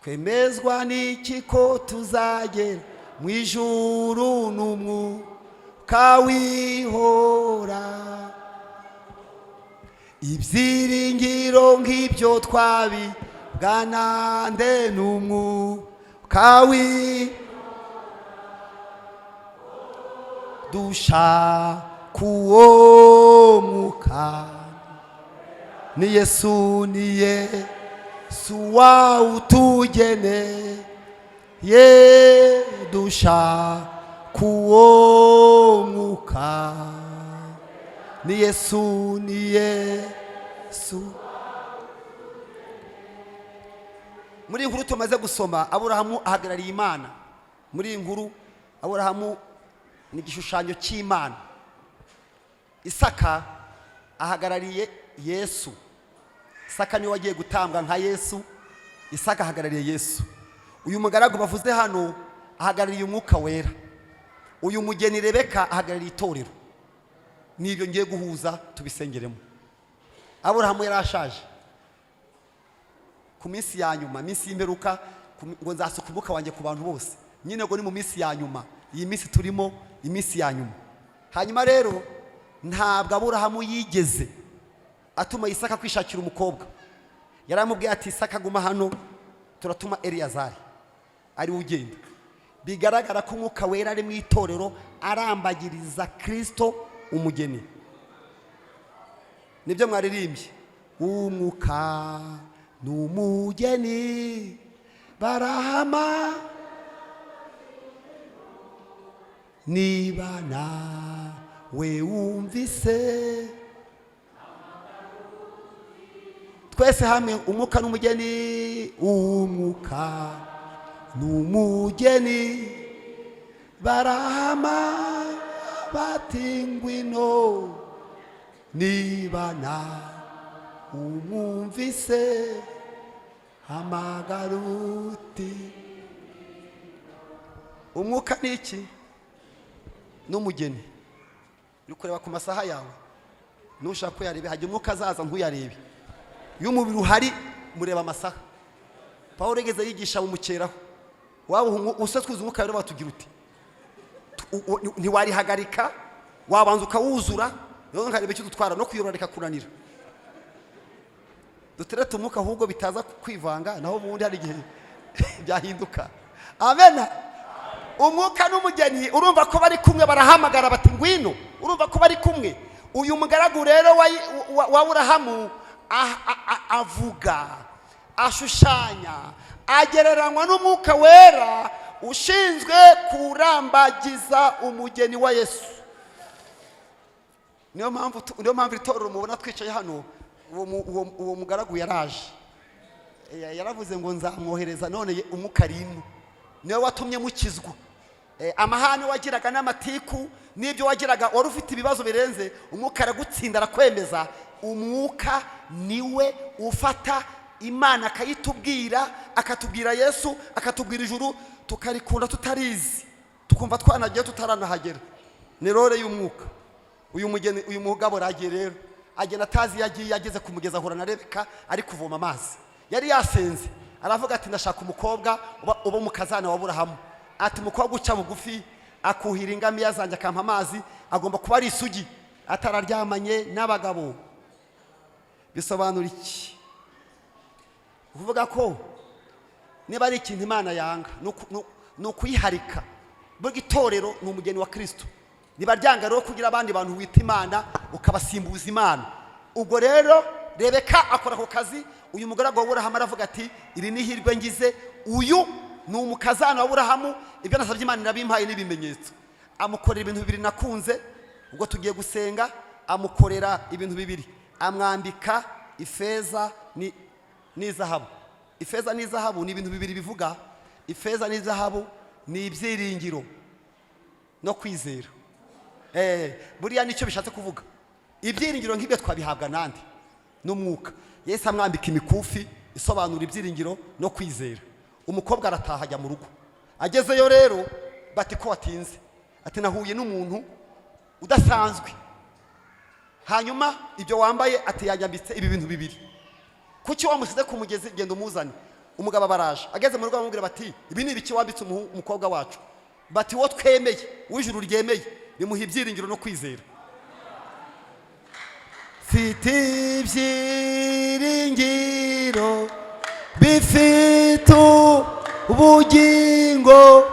Twemezwa n'iki ko tuzagera mu ijuru n'umwuka wihora. Ibyiringiro nk'ibyo twabibwa nande n'umwuka wihora. Dushaka uwo mwuka, ni Yesu, ni Yesu wawutugene. Ye dushaka uwo mwuka, ni Yesu, ni Yesu. Muri inkuru tumaze gusoma, Aburahamu ahagarariye Imana. Muri inkuru Aburahamu ni igishushanyo cy'Imana. Isaka ahagarariye Yesu. Isaka niwe wagiye gutambwa nka Yesu. Isaka ahagarariye Yesu. Uyu mugaragu bavuze hano ahagarariye umwuka wera. Uyu mugeni Rebeka ahagarariye itorero. Nibyo ngiye guhuza tubisengeremo. Aburahamu yarashaje ku minsi ya nyuma, minsi y'imperuka, ngo nzasuka umwuka wanjye ku bantu bose. Nyine ngo ni mu minsi ya nyuma iyi minsi turimo iminsi ya nyuma. Hanyuma rero ntabwo Aburahamu yigeze atuma Isaka kwishakira umukobwa. Yaramubwiye ati Isaka guma hano, turatuma Eliyazari ari ugenda. Bigaragara ko Umwuka Wera ari mu itorero arambagiriza Kristo umugeni. Nibyo mwaririmbye, umwuka n'umugeni barahama niba nawe wumvise. Twese hamwe, umwuka n'umugeni, umwuka n'umugeni barahama bati ngwino niba nawe umwumvise hamagara uti. Umwuka ni iki? N'umugeni. Uri kureba ku masaha yawe, nushaka kuyareba hajya umwuka azaza ntuyarebe. Iyo umubiri uhari mureba amasaha. Pawulo yigeze yigisha umukeraho, waba usatwiza umwuka rero batugira uti ntiwarihagarika, wabanza ukawuzura, rero nkareba icyo dutwara no kuyobora reka kunanira. Duterete umwuka ahubwo bitaza kwivanga, naho ubundi hari igihe byahinduka. Amen. Umwuka n'umugeni urumva ko bari kumwe, barahamagara bati ngwino. Urumva ko bari kumwe. Uyu mugaragu rero wa Aburahamu avuga, ashushanya, agereranywa n'Umwuka Wera ushinzwe kurambagiza umugeni wa Yesu. Niyo mpamvu itorero mubona twicaye hano. Uwo mugaragu yaraje, yaravuze ngo nzamwohereza none umwuka arimo. Niwe watumye mukizwa. Amahane wagiraga n'amatiku n'ibyo wagiraga, wari ufite ibibazo birenze, umwuka aragutsinda arakwemeza. Umwuka niwe ufata Imana akayitubwira, akatubwira Yesu, akatubwira ijuru, tukarikunda tutarizi, tukumva twanagiye tutaranahagera. Ni role y'umwuka. Uyu mugeni, uyu mugabo ragiye rero agenda atazi yagiye, yageze ku mugezi ahura na Rebeka ari kuvoma amazi. Yari yasenze, aravuga ati ndashaka umukobwa uba mu kazana wa Aburahamu. Ati umukobwa uca bugufi akuhira ingamiya zanjye akampa amazi, agomba kuba ari isugi, atararyamanye n'abagabo. Bisobanura iki? Uvuga ko niba ari ikintu Imana yanga no kuyiharika. Burya itorero ni umugeni wa Kristo. Niba ryanga rero kugira abandi bantu wita Imana ukabasimbuza Imana. Ubwo rero Rebeka akora ako kazi. Uyu mugaragu wa Aburahamu aravuga ati iri ni hirwe ngize, uyu ni umukazana wa Aburahamu, ibyo nasabye Imana irabimpaye n'ibimenyetso. Amukorera ibintu bibiri nakunze. Ubwo tugiye gusenga, amukorera ibintu bibiri. Amwambika ifeza n'izahabu. Ifeza n'izahabu ni ibintu bibiri bivuga. Ifeza n'izahabu ni ibyiringiro no kwizera. Buriya nicyo bishatse kuvuga. Ibyiringiro nk'ibyo twabihabwa nande n'umwuka. Yesu amwambika imikufi isobanura ibyiringiro no kwizera. Umukobwa arataha ajya mu rugo. Agezeyo rero bati ko watinze. Ati nahuye n'umuntu udasanzwe. Hanyuma ibyo wambaye ati yanyambitse ibi bintu bibiri. Kuki wamusize ku mugezi genda umuzane? Umugabo baraje. Ageze mu rugo bamubwira bati ibi ni ibiki wambitse umukobwa wacu? Bati wo twemeye, w'ijuru ryemeye, bimuha ibyiringiro no kwizera. Fite ibyiringiro bifite ubugingo,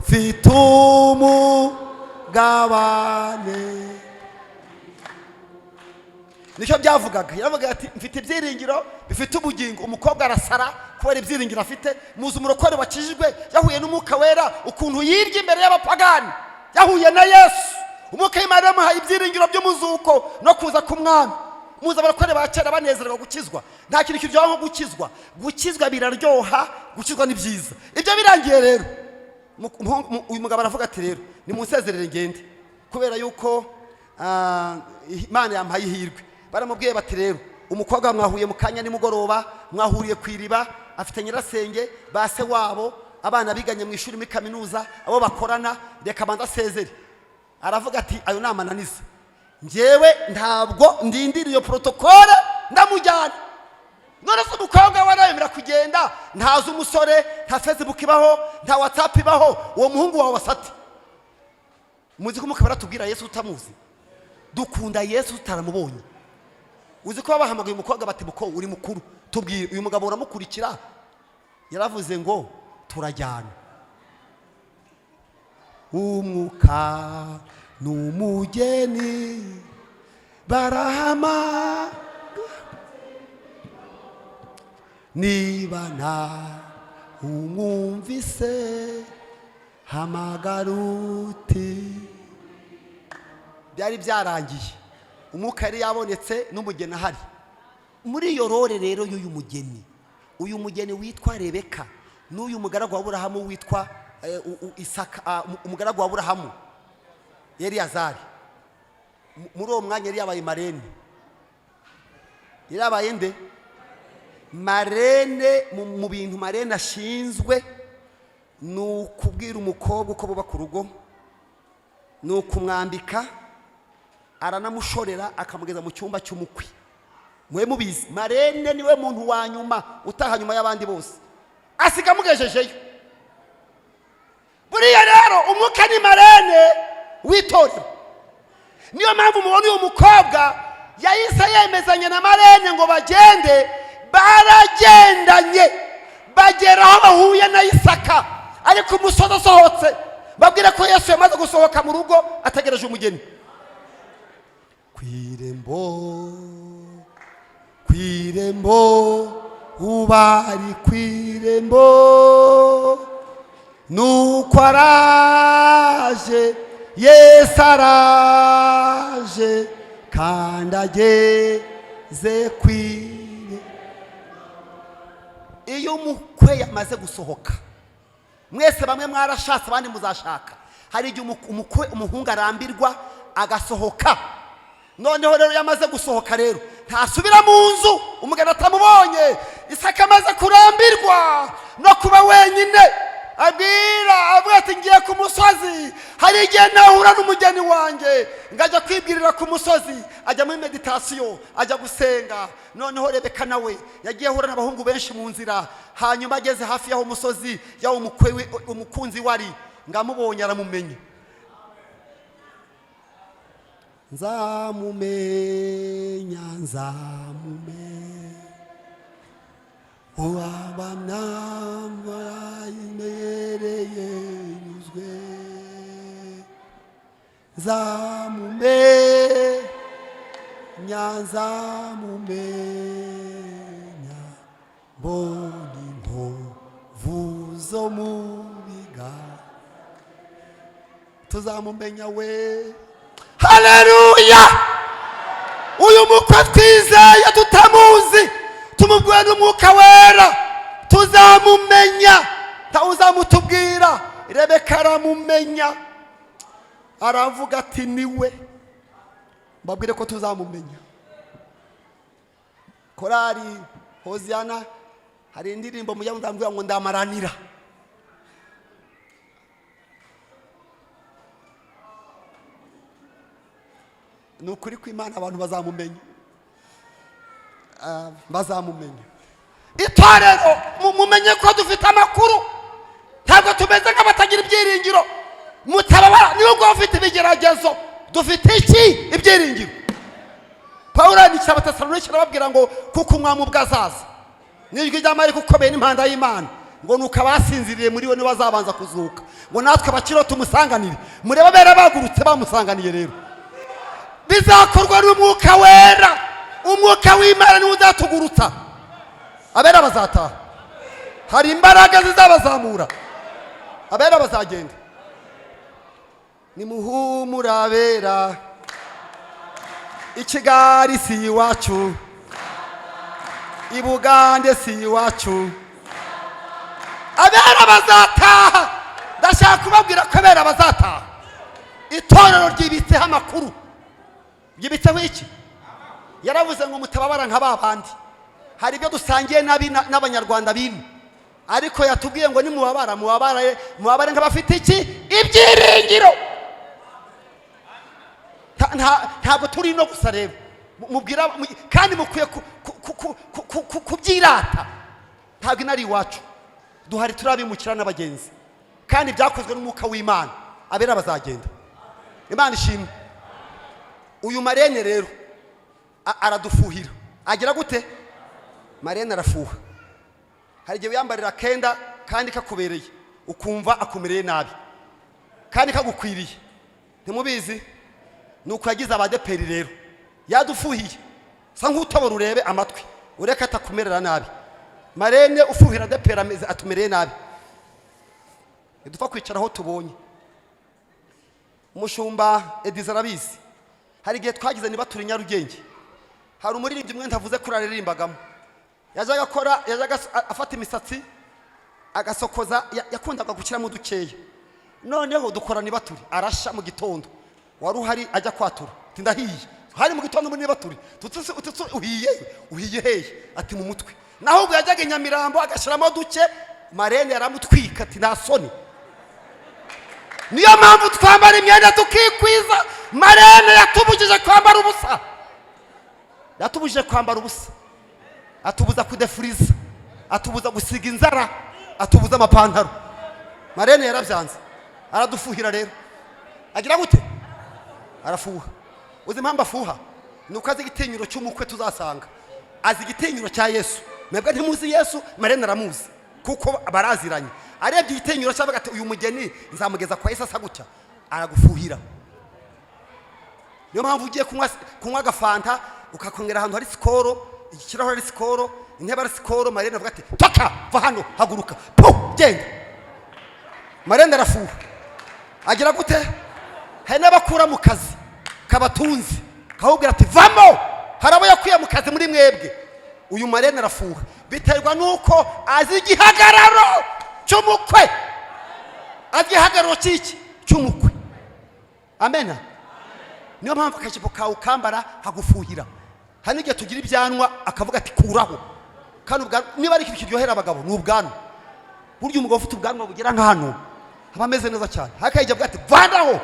fite umugabane. Nicyo byavugaga. Yaravuga ati mfite ibyiringiro bifite ubugingo. Umukobwa arasara kubera ibyiringiro afite. Muzi umurokore wakijijwe yahuye n'Umwuka Wera ukuntu yirya imbere y'abapagani. Yahuye na Yesu. Umwuka w'Imana yamuhaye ibyiringiro by'umuzuko no kuza ku Mwami. Muzi abarokore ba kera banezerwa gukizwa. Nta kintu kiryoha nko gukizwa. Gukizwa biraryoha, gukizwa ni byiza. Ibyo birangiye rero uyu mugabo aravuga ati rero nimunsezerere ngende, kubera yuko Imana yampaye ihirwe. Baramubwiye bati rero umukobwa mwahuye mu kanya nimugoroba, mwahuriye ku iriba, afite nyirasenge, base wabo, abana biganye mu ishuri muri kaminuza, abo bakorana, reka banza asezere. Aravuga ati ayo nama naniza, njyewe ntabwo ndindira iyo protokole ndamujyana. None se umukobwa waremera kugenda, ntazi umusore, nta Facebook ibaho, nta WhatsApp ibaho, uwo muhungu wawe wasati muzi ko mukabara tubwira Yesu utamuzi, dukunda Yesu tutaramubonye. Uzi ko babahamagaye umukobwa bati muko uri mukuru, tubwire uyu mugabo uramukurikira, yaravuze ngo turajyana. Umwuka n'umugeni barahama, niba nta umwumvise hamagara uti. Byari byarangiye, umwuka yari yabonetse n'umugeni ahari. Muri iyo rore rero y'uyu mugeni, uyu mugeni witwa Rebeka n'uyu mugaragu wa Aburahamu witwa Isaka, umugaragu wa Aburahamu Eliyazari, muri uwo mwanya yari yabaye marene. Yari yabaye nde? Marene. Mu bintu marene ashinzwe ni ukubwira umukobwa uko bubaka urugo, ni ukumwambika, aranamushorera akamugeza mu cyumba cy'umukwe. Mwe mubizi marene niwe muntu wa nyuma utaha nyuma y'abandi bose, asiga mugejejeyo. Buriya rero umwuka ni marene w'itorero. Niyo mpamvu mubona uyu mukobwa yahise yemezanya na marene ngo bagende. Baragendanye bagera aho bahuye na Isaka, ariko umusozi asohotse babwira ko Yesu yamaze gusohoka mu rugo ategereje umugeni. Kwirembo ubari kwirembo, nuko araje Yesu araje kandi ageze kwirembo. Iyo umukwe yamaze gusohoka, mwese bamwe mwarashatse abandi muzashaka, hari igihe umukwe umuhungu arambirwa agasohoka. Noneho rero yamaze gusohoka rero ntasubira mu nzu umugeni atamubonye. Isaka amaze kurambirwa no kuba wenyine, avuga ati ngiye ku musozi. Hari igihe nahura n'umugeni wanjye ngajya kwibwirira ku musozi, ajya muri meditasiyo, ajya gusenga. Noneho Rebeka nawe yagiye ahura n'abahungu benshi mu nzira, hanyuma ageze hafi y'aho umusozi y'aho umukunzi wari, ngamubonye aramumenye. Nzamumenya uwabamnamba imereye nyuzwe. Nzamumenya mbona inkovu zo mu biganza. Tuzamumenya we. Haleluya! Uyu mukwe twizeye tutamuzi, tumubwiwe n'umwuka wera, tuzamumenya. Ntawuzamutubwira. Rebeka aramumenya, aravuga ati niwe. Mbabwire ko tuzamumenya. Korari Hoziyana hari indirimbo mujya ndambwira ngo ndamaranira. Nukuri ko Imana abantu bazamumenya, bazamumenya. Itorero mumenye ko dufite amakuru, ntabwo tumeze nk'abatagira ibyiringiro. Mutababara niyo ngo ufite ibigeragezo, dufite iki? Ibyiringiro. Pawulo yandikira Abatesalonike arababwira ngo kuko umwami ubwazaza n'ijwi ry'amarika ukomeye n'impanda y'Imana, ngo nuko abasinziriye muri we bazabanza kuzuka, ngo natwe abakiriho tumusanganire. Mureba bera bagurutse bamusanganiye rero. Bizakorwa n'umwuka wera. Umwuka w'Imana niwe uzatugurutsa. Abera bazataha, hari imbaraga zizabazamura, abera bazagenda. Nimuhumura abera, Ikigali si iwacu, i Bugande si iwacu. Abera bazataha. Ndashaka kubabwira ko abera bazataha. Itorero ryibitseho amakuru. Ryibitseho iki? Yaravuze ngo mutababara nka babandi. Hari ibyo dusangiye n'abanyarwanda bimwe, ariko yatubwiye ngo mubabare nk'abafite iki? Ibyiringiro. Ntabwo turi no gusa rero, mubwira kandi mukwiye kubyirata. Ntabwo inari iwacu, duhari turabimukira n'abagenzi, kandi byakozwe n'umwuka w'Imana. Abera bazagenda. Imana ishimwe. Uyu marene rero aradufuhira. Agira gute? Marene arafuha. Hari igihe wiyambarira kenda kandi kakubereye ukumva akumereye nabi kandi kagukwiriye. Ntimubizi? Nuko yagize abadeperi rero yadufuhiye. Sa nk'utobora urebe amatwi ureka atakumerera nabi. Marene ufuhira depera ameze atumereye nabi. Dupfa kwicara aho tubonye. Umushumba Ediza arabizi. Hari igihe twagize niba turi Nyarugenge. Hari umuririmbyi umwe ntavuze kuri aririmbagamo. Yajaga afata imisatsi agasokoza yakundaga gukiramo dukeya. Noneho dukora niba turi arasha mu gitondo. Wari uhari ajya kwatura. Ati ndahiye. Hari mu gitondo muri niba turi. Tutse uhiye heye ati mu mutwe. Naho ubwo yajyaga Nyamirambo agashiramo duke Marene yaramutwika ati nta soni. Niyo mpamvu twambara imyenda tukikwiza. Marene yatubujije kwambara ubusa. Yatubujije kwambara ubusa. Atubuza kudefuriza. Atubuza gusiga inzara. Atubuza amapantaro. Marene yarabyanze. Aradufuhira rero. Agira gute? Arafuha. Uzi impamvu afuha? Nuko azi igitinyiro cy'umukwe tuzasanga. Azi igitinyiro cya Yesu. Mwebwe ntimuzi Yesu, Marene aramuzi. Kuko baraziranye. Arebye igitinyiro cyabaga ati uyu mugeni nzamugeza kwa Yesu asa gutya. Aragufuhira. Niyo mpamvu ugiye kunywa agafanta ukakongera ahantu hari sikoro, ikirahure ari sikoro, intebe ari sikoro, Marene avuga ati toka va hano haguruka genda. Marene arafuha. Agira gute? Hari n'abakura mu kazi kabatunzi kahubwira ati vamo harabo yakwiye mu kazi muri mwebwe. Uyu Marene arafuha biterwa nuko azi igihagararo cy'umukwe. Azi igihagararo cy'iki cy'umukwe. Amena. Niyo mpamvu akajipo kawe ukambara hagufuhira. Hani igihe tugira ibyanwa akavuga ati kuraho. Kandi niba ari ikintu kiryohera abagabo ni ubwanwa. Burya umugabo ufite ubwanwa bugira nka hano aba ameze neza cyane. Hakayijya avuga ati vandaho.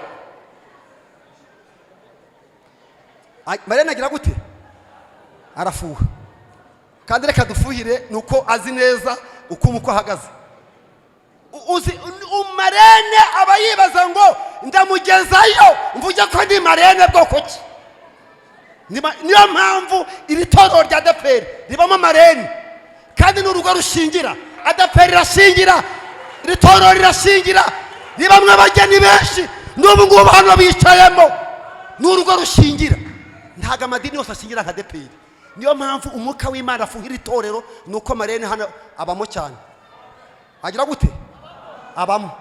Marene agira gute? Arafuha. Kandi reka dufuhire nuko azi neza uko umukwe ahagaze. Uzi Marene aba yibaza ngo ndamugezayo mvuge ko ndi Marene bwoko ki. Niyo mpamvu iri toro rya Adeperi ribamo Marene. Kandi n'urugo rushingira. Adeperi rashingira. Iri toro rirashingira. Ribamwe abageni benshi. N'ubu ngubu hano bicayemo. N'urugo rushingira. Ntaga amadini yose ashingira nka Adeperi. Niyo mpamvu umwuka w'Imana afuhira itorero nuko Marene hano abamo cyane. Agira gute? Abamo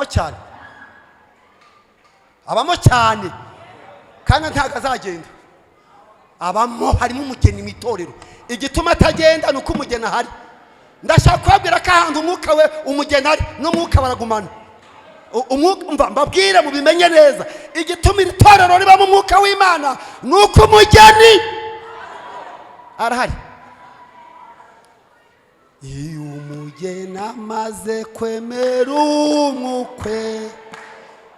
cyane. Abamo cyane. Kandi ntaga azagenda. Abamo harimo umugeni mu itorero. Igituma atagenda nuko umugeni ahari. Ndashaka kubabwira ko ahantu umwuka we umugeni ari n'umwuka baragumana. Umwuka mbabwire mubimenye neza. Igituma iri torero riba mu mwuka w'Imana nuko umugeni arahari. Iyo umugeni amaze kwemera umukwe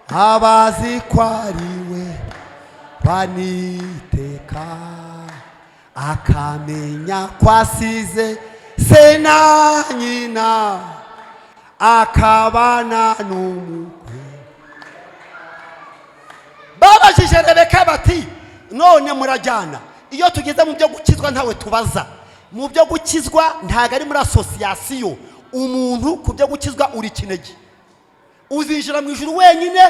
abazi ko ariwe baniteka akamenya ko asize se na nyina akabana n'umukwe. Babajije Rebeka bati none murajyana. Iyo tugeze mu byo gukizwa ntawe tubaza. Mu byo gukizwa ntago ari muri association. Umuntu ku byo gukizwa uri kinege. Uzinjira mu ijuru wenyine.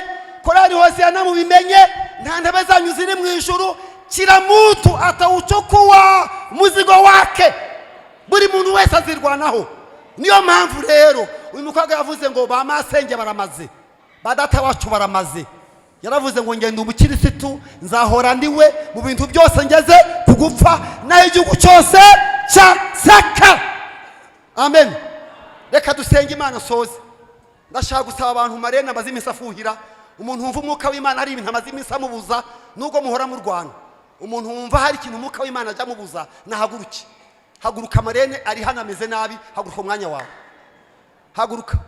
Korari Hoziyana mubimenye nta ntebe zanyu ziri mu ijuru. Kila mtu atauchukua muzigo wake. Buri muntu wese azirwanaho. Niyo mpamvu rero uyu mukobwa yavuze ngo ba masenge baramaze. Badata wacu baramaze. Yaravuze ngo ngende umukirisitu nzahora ndiwe mu bintu byose ngeze kugupfa naho igihugu cyose cya saka. Amen. Reka dusenge Imana soze. Ndashaka gusaba abantu Marene amazimisa afuhira. Umuntu wumva umwuka w'Imana ari ibintu amazimisa amubuza nubwo muhora mu Rwanda. Umuntu wumva hari ikintu umwuka w'Imana ajya mubuza nahaguruke. Haguruka Marene ari hano ameze nabi. Haguruka umwanya wawe. Haguruka.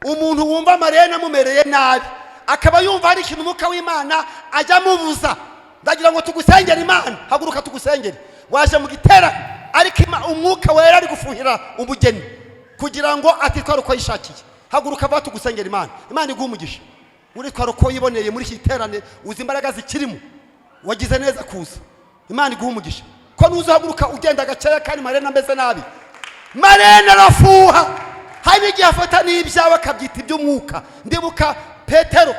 Umuntu wumva Marene amumereye nabi akaba yumva hari ikintu umwuka w'Imana ajya mubuza. Ndagira ngo tugusengere Imana. Haguruka tugusengere. Waje mu gitera ariko umwuka wera ari gufuhira umugeni kugira ngo atitwara uko yishakiye. Haguruka va tugusengere Imana. Imana iguha umugisha. uri twari uko yiboneye muri iki giterane uzi imbaraga zikirimo wagize neza kuza Imana iguha umugisha ko nuzahaguruka ugenda gakeya kandi Marene ameze nabi Marene arafuha hari igihe afata n'ibyawe akabyita iby'umwuka ndibuka Petero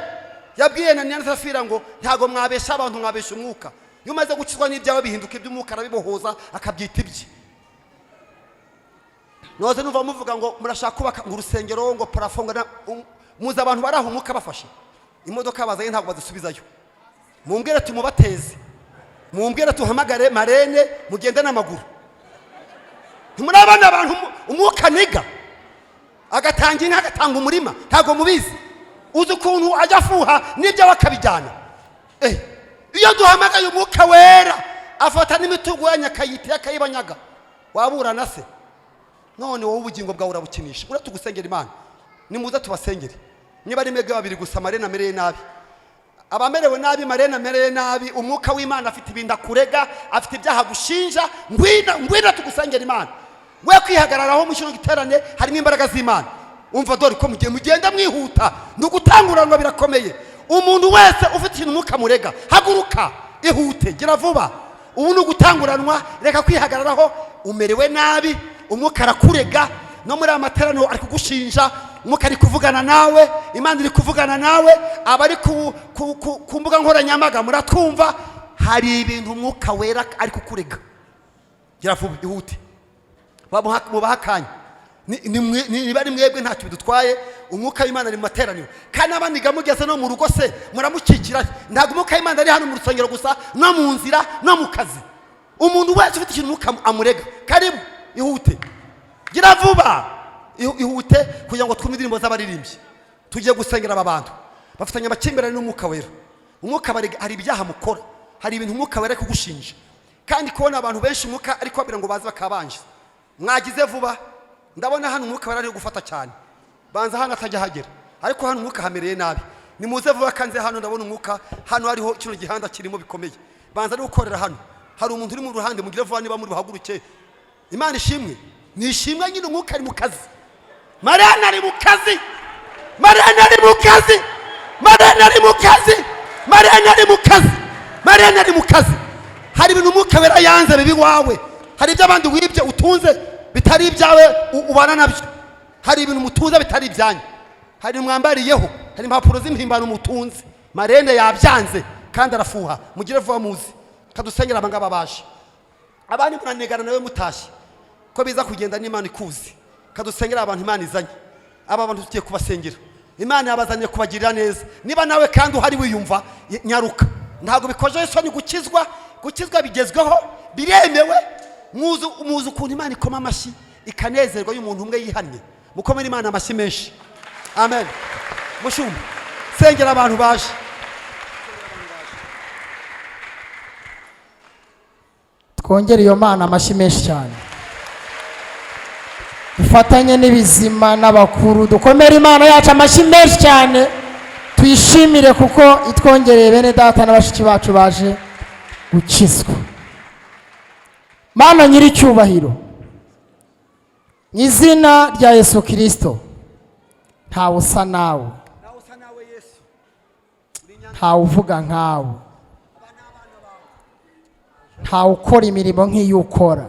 yabwiye Ananiya na Safira ngo ntago mwabesha abantu mwabesha umwuka iyo umaze gukizwa n'ibyawe bihinduka iby'umwuka arabibohoza akabyita ibye noze numva muvuga ngo murashaka kubaka urusengero ngo parafonga muza abantu baraho umwuka bafashe imodoka bazanye ntabwo bazisubizayo mumbwire tumubateze mumbwire tuhamagare Marene mugende n'amaguru ntimurabana abantu umwuka niga agatanga inka agatanga umurima ntago mubizi uzi ukuntu ajya afuha n'ibyo bakabijyana iyo duhamagaye umwuka wera afata n'imitugu ya Nyakayiti akayibanyaga waburana se none wowe ubugingo bwawe urabukinisha uratugusengera Imana nimuza tubasengere niba ari mege babiri gusa Marene amereye nabi abamerewe nabi Marene amereye nabi umwuka w'Imana afite ibinda kurega afite ibyaha gushinja ngwina tugusengera Imana we kwihagararaho mu kino giterane harimo imbaraga z'Imana umva dore ko mugenda mwihuta ndugutanguranwa birakomeye umuntu wese ufite ikintu umwuka murega haguruka ihute gira vuba ubu nugutanguranwa reka kwihagararaho umerewe nabi umwuka arakurega no muri amateraniro ari kugushinja umwuka ari kuvugana nawe Imana iri kuvugana nawe abari ku mbuga nkoranyambaga muratwumva hari ibintu umwuka wera ari kukurega gira vuba ihute mubahakanya niba ari mwebwe ntacyo bidutwaye umwuka w'Imana ari mu materaniro kandi abaniga mugeze no mu rugo se muramukikira ntabwo umwuka w'Imana ari hano mu rusengero gusa no mu nzira no mu kazi umuntu wese ufite ikintu umwuka amurega karibu ihute gira vuba ihute kugira ngo twumve indirimbo z'abaririmbyi tugiye gusengera aba bantu bafitanye amakimbirane n'umwuka wera umwuka hari ibyaha mukora hari ibintu umwuka wera kugushinja kandi kubona abantu benshi umwuka ariko babira ngo baze bakabanje mwagize vuba ndabona hano umwuka wera ari gufata cyane banza hano atajya hagera ariko hano umwuka hamereye nabi nimuze vuba kanze hano ndabona umwuka hano hariho kino gihanda kirimo bikomeye banza ari gukorera hano hari umuntu uri mu ruhande mugire vuba niba muri bahaguruke Imana ishimwe nishimwe nyine umwuka ari mu kazi Marene ari mu kazi Marene ari mu kazi Marene ari mu kazi Marene ari mu kazi Marene ari mu kazi hari ibintu umwuka wera yanze bibi wawe hari ibyo abandi wibye utunze bitari ibyawe ubana nabyo hari ibintu mutunze bitari ibyanyu hari mwambariyeho hari impapuro z'impimbano mutunze Marene yabyanze kandi arafuha mugire vuba muzi kadusengera abangaba baje abandi munanegana nawe mutashye ko biza kugenda n'Imana ikuzi kadusengera abantu Imana izanye aba bantu tugiye kubasengera Imana yabazanye kubagirira neza niba nawe kandi uhari wiyumva nyaruka ntago bikoje isoni gukizwa bigezweho biremewe muzi ukuntu Imana ikoma amashyi ikanezerwa y'umuntu umwe yihannye mukomere Imana amashyi menshi amen mushumba sengera abantu baje twongere iyo Mana amashyi menshi cyane dufatanye n'ibizima n'abakuru dukomere Imana yacu amashyi menshi cyane tuyishimire kuko itwongereye bene data n'abashiki bacu baje gukizwa Mana nyiri cyubahiro mu izina rya Yesu Kristo ntawe usa nawe ntawe uvuga nkawe ntawe ukora imirimo nk'iyo ukora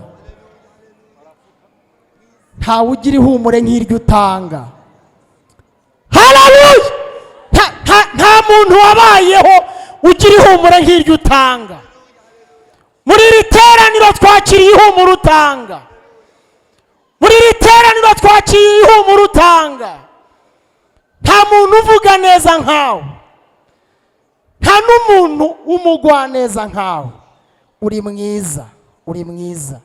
ntawe ugira ihumure nk'iryo utanga haleluya nta muntu wabayeho ugira ihumure nk'iryo utanga muri iri teraniro twakiriye ihumure utanga muri iri teraniro twakiriye ihumure utanga nta muntu uvuga neza nkawe nta n'umuntu w'umugwaneza nkawe uri mwiza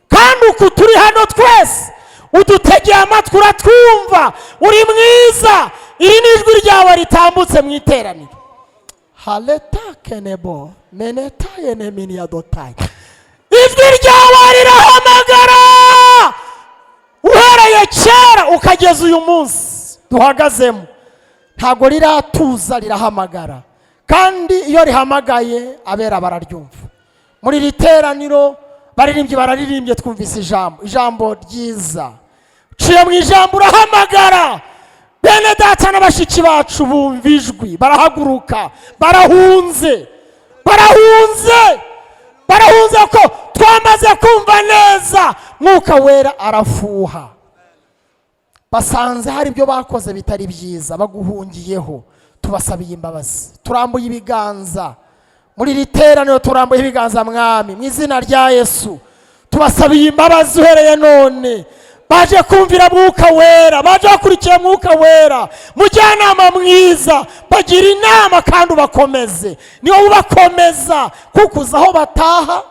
kandi uku turi hano twese udutegeye amatwi uratwumva uri mwiza iri ni ijwi ryawe ritambutse mu iteraniro haleta kenebo meneta yenemini ya dotayi ijwi ryawe rirahamagara uhereye kera ukageza uyu munsi duhagazemo ntago riratuza rirahamagara kandi iyo rihamagaye abera bararyumva muri iri teraniro baririmbye twumvise ijambo ryiza uciye mu ijambo urahamagara bene data na bashiki bacu bumva ijwi barahaguruka, barahunze ko twamaze kumva neza Mwuka Wera arafuha. Basanze hari ibyo bakoze bitari byiza baguhungiyeho, tubasabiye imbabazi, turambuye ibiganza muri iri teraniro, turambuye ibiganza Mwami, mu izina rya Yesu tubasabiye imbabazi uhereye none. Baje kumvira Mwuka Wera, baje bakurikiye Mwuka Wera, mujyanama mwiza, bagira inama kandi ubakomeze, niwo ubakomeza, kuko uzi aho bataha,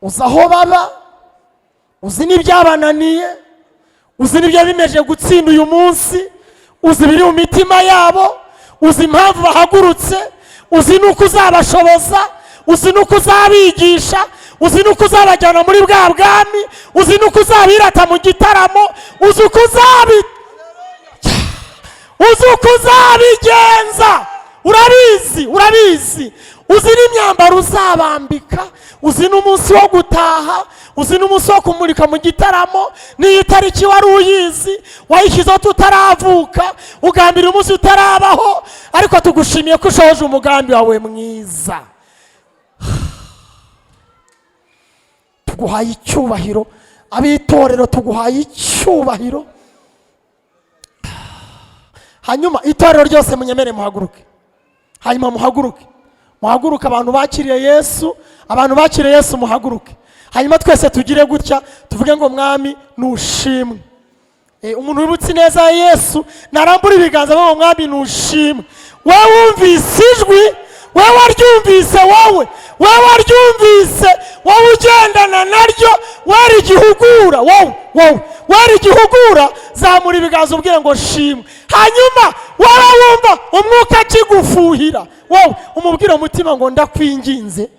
uzi aho baba, uzi n'ibyabananiye, uzi n'ibyo bimeje gutsinda uyu munsi, uzi biri mu mitima yabo, uzi impamvu bahagurutse, uzi n'uko uzabashoboza, uzi n'uko uzabigisha, uzi n'uko uzabajyana muri bwa bwami, uzi n'uko uzabirata mu gitaramo, uzi uko uzabigenza, urabizi, uzi n'imyambaro uzabambika, uzi n'umunsi wo gutaha, uzi n'umunsi wo kumurika mu gitaramo, n'iyi tariki wari uyizi, wayishyizeho tutaravuka, ugambira umunsi utarabaho, ariko tugushimiye ko ushoje umugambi wawe mwiza. Tuguhaye icyubahiro, abitorero tuguhaye icyubahiro. Hanyuma itorero ryose munyemere muhaguruke, hanyuma muhaguruke, abantu bakiriye Yesu, muhaguruke, hanyuma twese tugire gutya, tuvuge ngo Mwami nushimwe. Umuntu wibutse neza ya Yesu narambura ibiganza ngo Mwami nushimwe. Wowe wumvise ijwi, wowe waryumvise, wowe ugendana naryo, wari igihugura, zamura ibiganza ubwire ngo shimwe. Hanyuma wowe wumva umwuka akigufuhira, wowe umubwire umutima ngo ndakwinginze,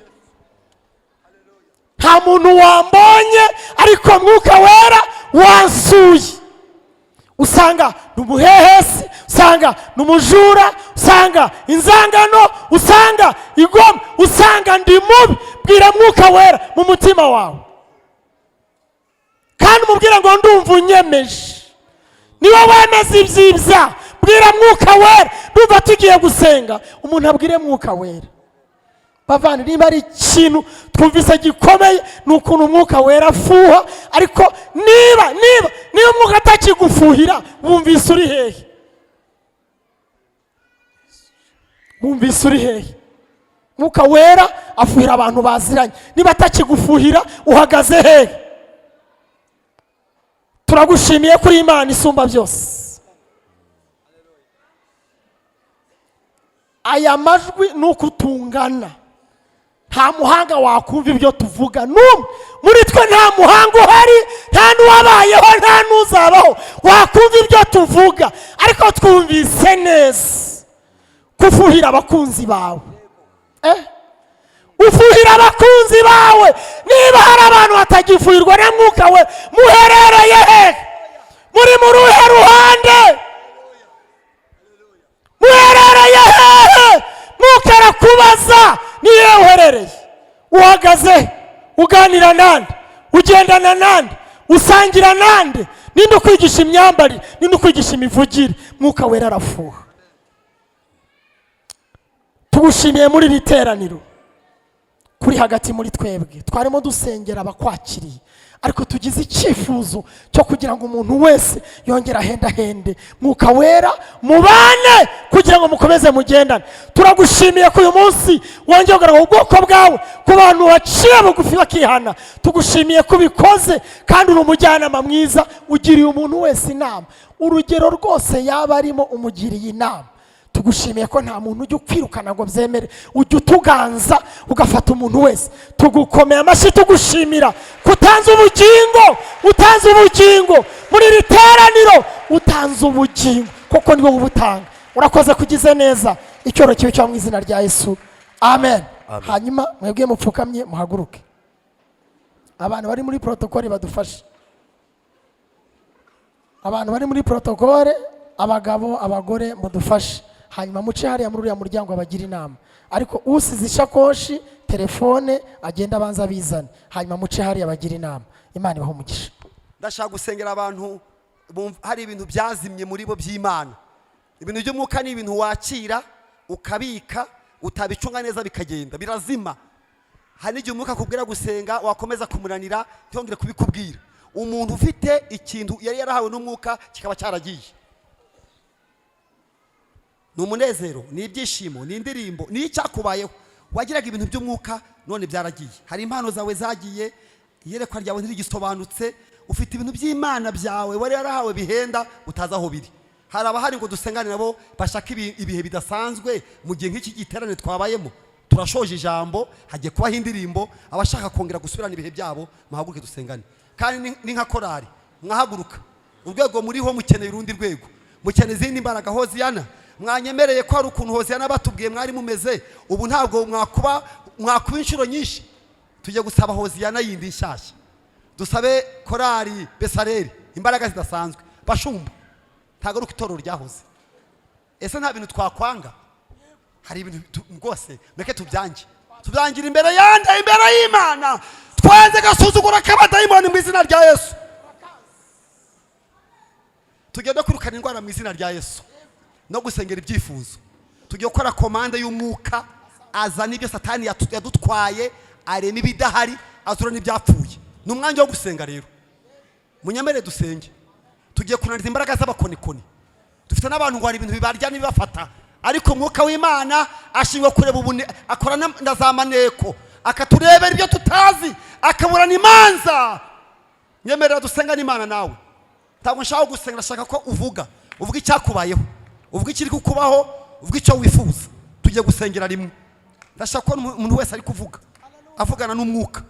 nta muntu wambonye ariko Mwuka Wera wansuye. Usanga n'umuhehesi, usanga n'umujura, usanga inzangano, usanga igomwa, usanga ndi mubi, bwira Mwuka Wera mu mutima wawe, kandi umubwira ngo ndumva unyemeje. Niwe wemeza ibyibya, bwira Mwuka Wera. Ndumva tugiye gusenga, umuntu abwire Mwuka Wera. Bavana, niba ari ikintu twumvise gikomeye ni ukuntu Mwuka Wera afuha, ariko niba Mwuka atakigufuhira, wumvise uri hehe? Mwuka Wera afuhira abantu baziranye, niba atakigufuhira uhagaze hehe? Turagushimiye kuri Imana isumba byose. Aya majwi nuko tungana, nta muhanga wakumva ibyo tuvuga n'umwe muri twe, nta muhanga uhari, nta n'uwabayeho, nta n'uzabaho wakumva ibyo tuvuga, ariko twumvise neza kufuhira abakunzi bawe. Ufuhira abakunzi bawe. Niba hari abantu batagifuhirwa na Mwuka we, muherereye he? Muri muruhe ruhande? Muherereye hehe? Mwuka arakubaza, niye uherereye, uhagaze, uganira nande, ugendana nande, usangira nande, ninde ukwigisha imyambarire, ninde ukwigisha imivugire? Mwuka Wera arafuha. Tugushimiye muri iri teraniro, kuri hagati muri twebwe, twarimo dusengera abakwakiriye, ariko tugize icyifuzo cyo kugira ngo umuntu wese yongera hende. Mwuka Wera mubane kugira ngo mukomeze mugendane. Turagushimiye ko uyu munsi wongera kugaragaza ubwoko bwawe ku bantu baciye bugufi bakihana. Tugushimiye ko ubikoze, kandi uri umujyanama mwiza, ugiriye umuntu wese inama, urugero rwose yaba arimo umugiriye inama. Tugushimiye ko nta muntu ujya ukwirukana ngo byemere, ujya utuganza ugafata umuntu wese. Tugukomeye amashyi, tugushimira kutanze ubugingo muri iri teraniro, utanze ubugingo kuko niwo ubutanga. Urakoze kugize neza, icyoro kibe cyo mu izina rya Yesu, amen. Hanyuma mwebwe mupfukamye muhaguruke, abantu bari muri protokole badufashe, abagabo abagore mudufashe. Hanyuma muce hariya muri uriya muryango abagira inama, ariko usize ishakoshi telefone agenda abanza bizana, hanyuma muce hariya abagira inama. Imana ibahe umugisha. Ndashaka gusengera abantu hari ibintu byazimye muri bo by'Imana. Ibintu by'umwuka ni ibintu wakira ukabika, utabicunga neza bikagenda birazima. Hari n'igihe umwuka akubwira gusenga wakomeza kumunanira ntiyongere kubikubwira. Umuntu ufite ikintu yari yarahawe n'umwuka kikaba cyaragiye, ni umunezero, ni ibyishimo, ni indirimbo, ni icyakubayeho. Wagiraga ibintu by'umwuka none byaragiye. Hari impano zawe zagiye, iyerekwa ryawe ntirigisobanutse, ufite ibintu by'Imana byawe wari yarahawe bihenda utazi aho biri. Hari abahari ngo dusengane nabo bashaka ibihe bidasanzwe mu gihe nk'iki giterane twabayemo. Turashoje ijambo, hagiye kubaho indirimbo, abashaka kongera gusubirana ibihe byabo muhaguruke dusengane. Kandi ni nka korari, mwahaguruka. Urwego muriho mukeneye urundi rwego, mukeneye izindi mbaraga. Hoziyana, mwanyemereye ko hari ukuntu Hoziyana batubwiye mwari mumeze, ubu ntabwo mwakuba inshuro nyinshi. Tujye gusaba Hoziyana yindi nshyashya, dusabe korari Besareri imbaraga zidasanzwe. Bashumba, ntabwo ari uko itorero ryahoze. Ese nta bintu twakwanga? Hari ibintu rwose meke tubyangira imbere y'Imana, twanze gasuzugura k'abadayimoni mu izina rya Yesu. Tugenda kwirukana indwara mu izina rya Yesu no gusengera ibyifuzo. Tugiye gukora komande y'umwuka, azana ibyo Satani yadutwaye, arema ibidahari, azura n'ibyapfuye. Ni umwanya wo gusenga rero, munyemere dusenge. Tugiye kunaniza imbaraga z'abakonikoni. Dufite n'abantu ngo hari ibintu bibarya n'ibibafata, ariko umwuka w'Imana ashinzwe kureba akora na za maneko, akaturebera ibyo tutazi, akaburana imanza. Nyemerera dusenga n'Imana nawe. Ntabwo nshaka gusenga, nashaka ko uvuga icyakubayeho, uvuga ikiri kukubaho, uvuga icyo wifuza. Tugiye gusengera rimwe. Ndashaka ko umuntu wese ari kuvuga, avugana n'umwuka,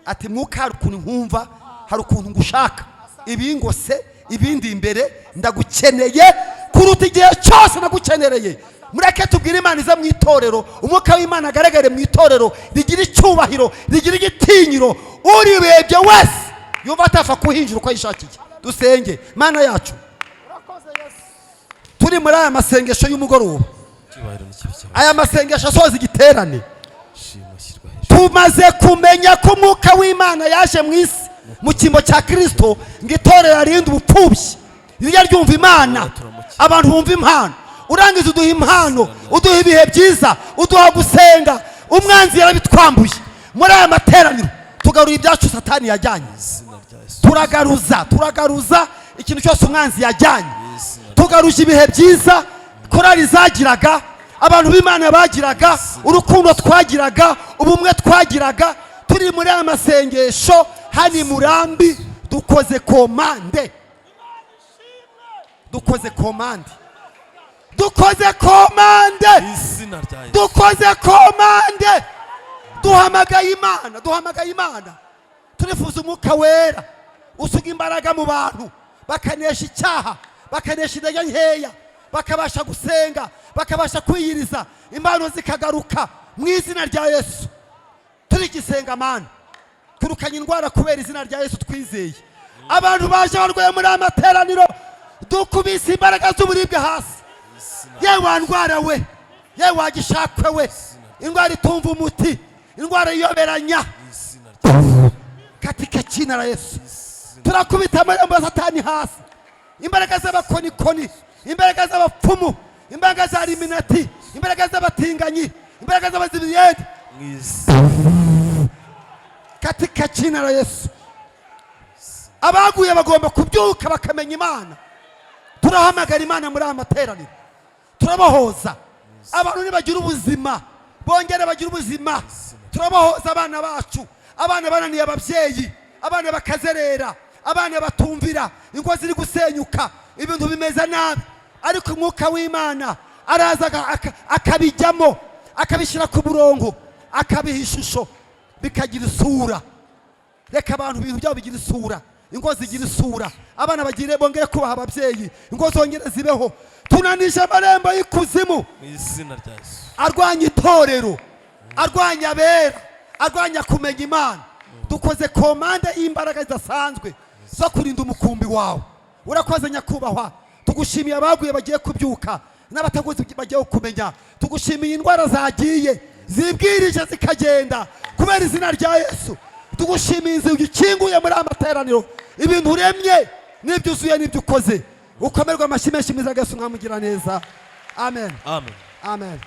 ati mwuka, hari ukuntu nkumva, hari ukuntu ngushaka, ibingose ibindi imbere, ndagukeneye kuruta igihe cyose nagukenereye. Mureke tubwire Imana iza mu itorero, umwuka w'Imana agaragare mu itorero, rigira icyubahiro, rigira igitinyiro. Urirebye wese yumva atafa kuhinjira uko yishakiye. Dusenge. Mana yacu, turi muri aya masengesho y'umugoroba, aya masengesho asoza igiterane, tumaze kumenya ko umwuka w'Imana yaje mu isi mu cyimbo cya Kristo, ngo itorero arinde ubupfubyi, rijya ryumva Imana, abantu bumva impano. Urangiza uduha impano, uduha ibihe byiza, uduha gusenga. Umwanzi yarabitwambuye. Muri aya materaniro tugarura ibyacu Satani yajyanye, turagaruza ikintu cyose umwanzi yajyanye. Tugaruje ibihe byiza korari zagiraga, abantu b'Imana bagiraga, urukundo twagiraga, ubumwe twagiraga. Turi muri aya masengesho hani Murambi, dukoze komande, duhamagaye Imana. Turifuza umwuka wera usuga imbaraga mu bantu, bakanesha icyaha, bakanesha intege nkeya, bakabasha gusenga, bakabasha kwiyiriza, impano zikagaruka mu izina rya Yesu. Turigisenga Mana, turukanye indwara kubera izina rya Yesu twizeye. Abantu baje barwaye muri amateraniro, dukubise imbaraga z'uburibwe hasi. Yewe wandwara we, yewe wagishakwe we, indwara itumva umuti, indwara iyoberanya, katika jina la Yesu turakubita amarembo ya Satani hasi. Imbaraga z'abakonikoni, imbaraga z'abapfumu, imbaraga za Illuminati, imbaraga z'abatinganyi, imbaraga z'abazibiyedi, katika jina la Yesu. Abaguye bagomba kubyuka bakamenya Imana. Turahamagara Imana muri amateraniro, turabahoza abantu nibagira ubuzima, bongere bagira ubuzima. Turabahoza abana bacu, abana bananiye ababyeyi, abana bakazerera, abana batumvira, ingo ziri gusenyuka, ibintu bimeze nabi. Ariko umwuka w'Imana araza akabijyamo, akabishyira ku murongo, akabiha ishusho, bikagira isura. Reka abantu ibintu byabo bigira isura, ingo zigira isura, abana bagire bongere kubaha ababyeyi, ingo zongere zibeho. Tunanije amarembo y'ikuzimu arwanya itorero, arwanya abera, arwanya kumenya Imana. Dukoze komande y'imbaraga zidasanzwe zo kurinda umukumbi wawe. Urakoze nyakubahwa, tugushimiye abaguye bagiye kubyuka n'abataguze bagiye kumenya. Tugushimiye indwara zagiye zibwirije zikagenda kubera izina rya Yesu. Tugushimiye inzu ikinguye muri amateraniro, ibintu uremye n'ibyo uzuye n'ibyo ukoze ukomerwa amashyi menshi mwiza Yesu nkamugira neza amen amen amen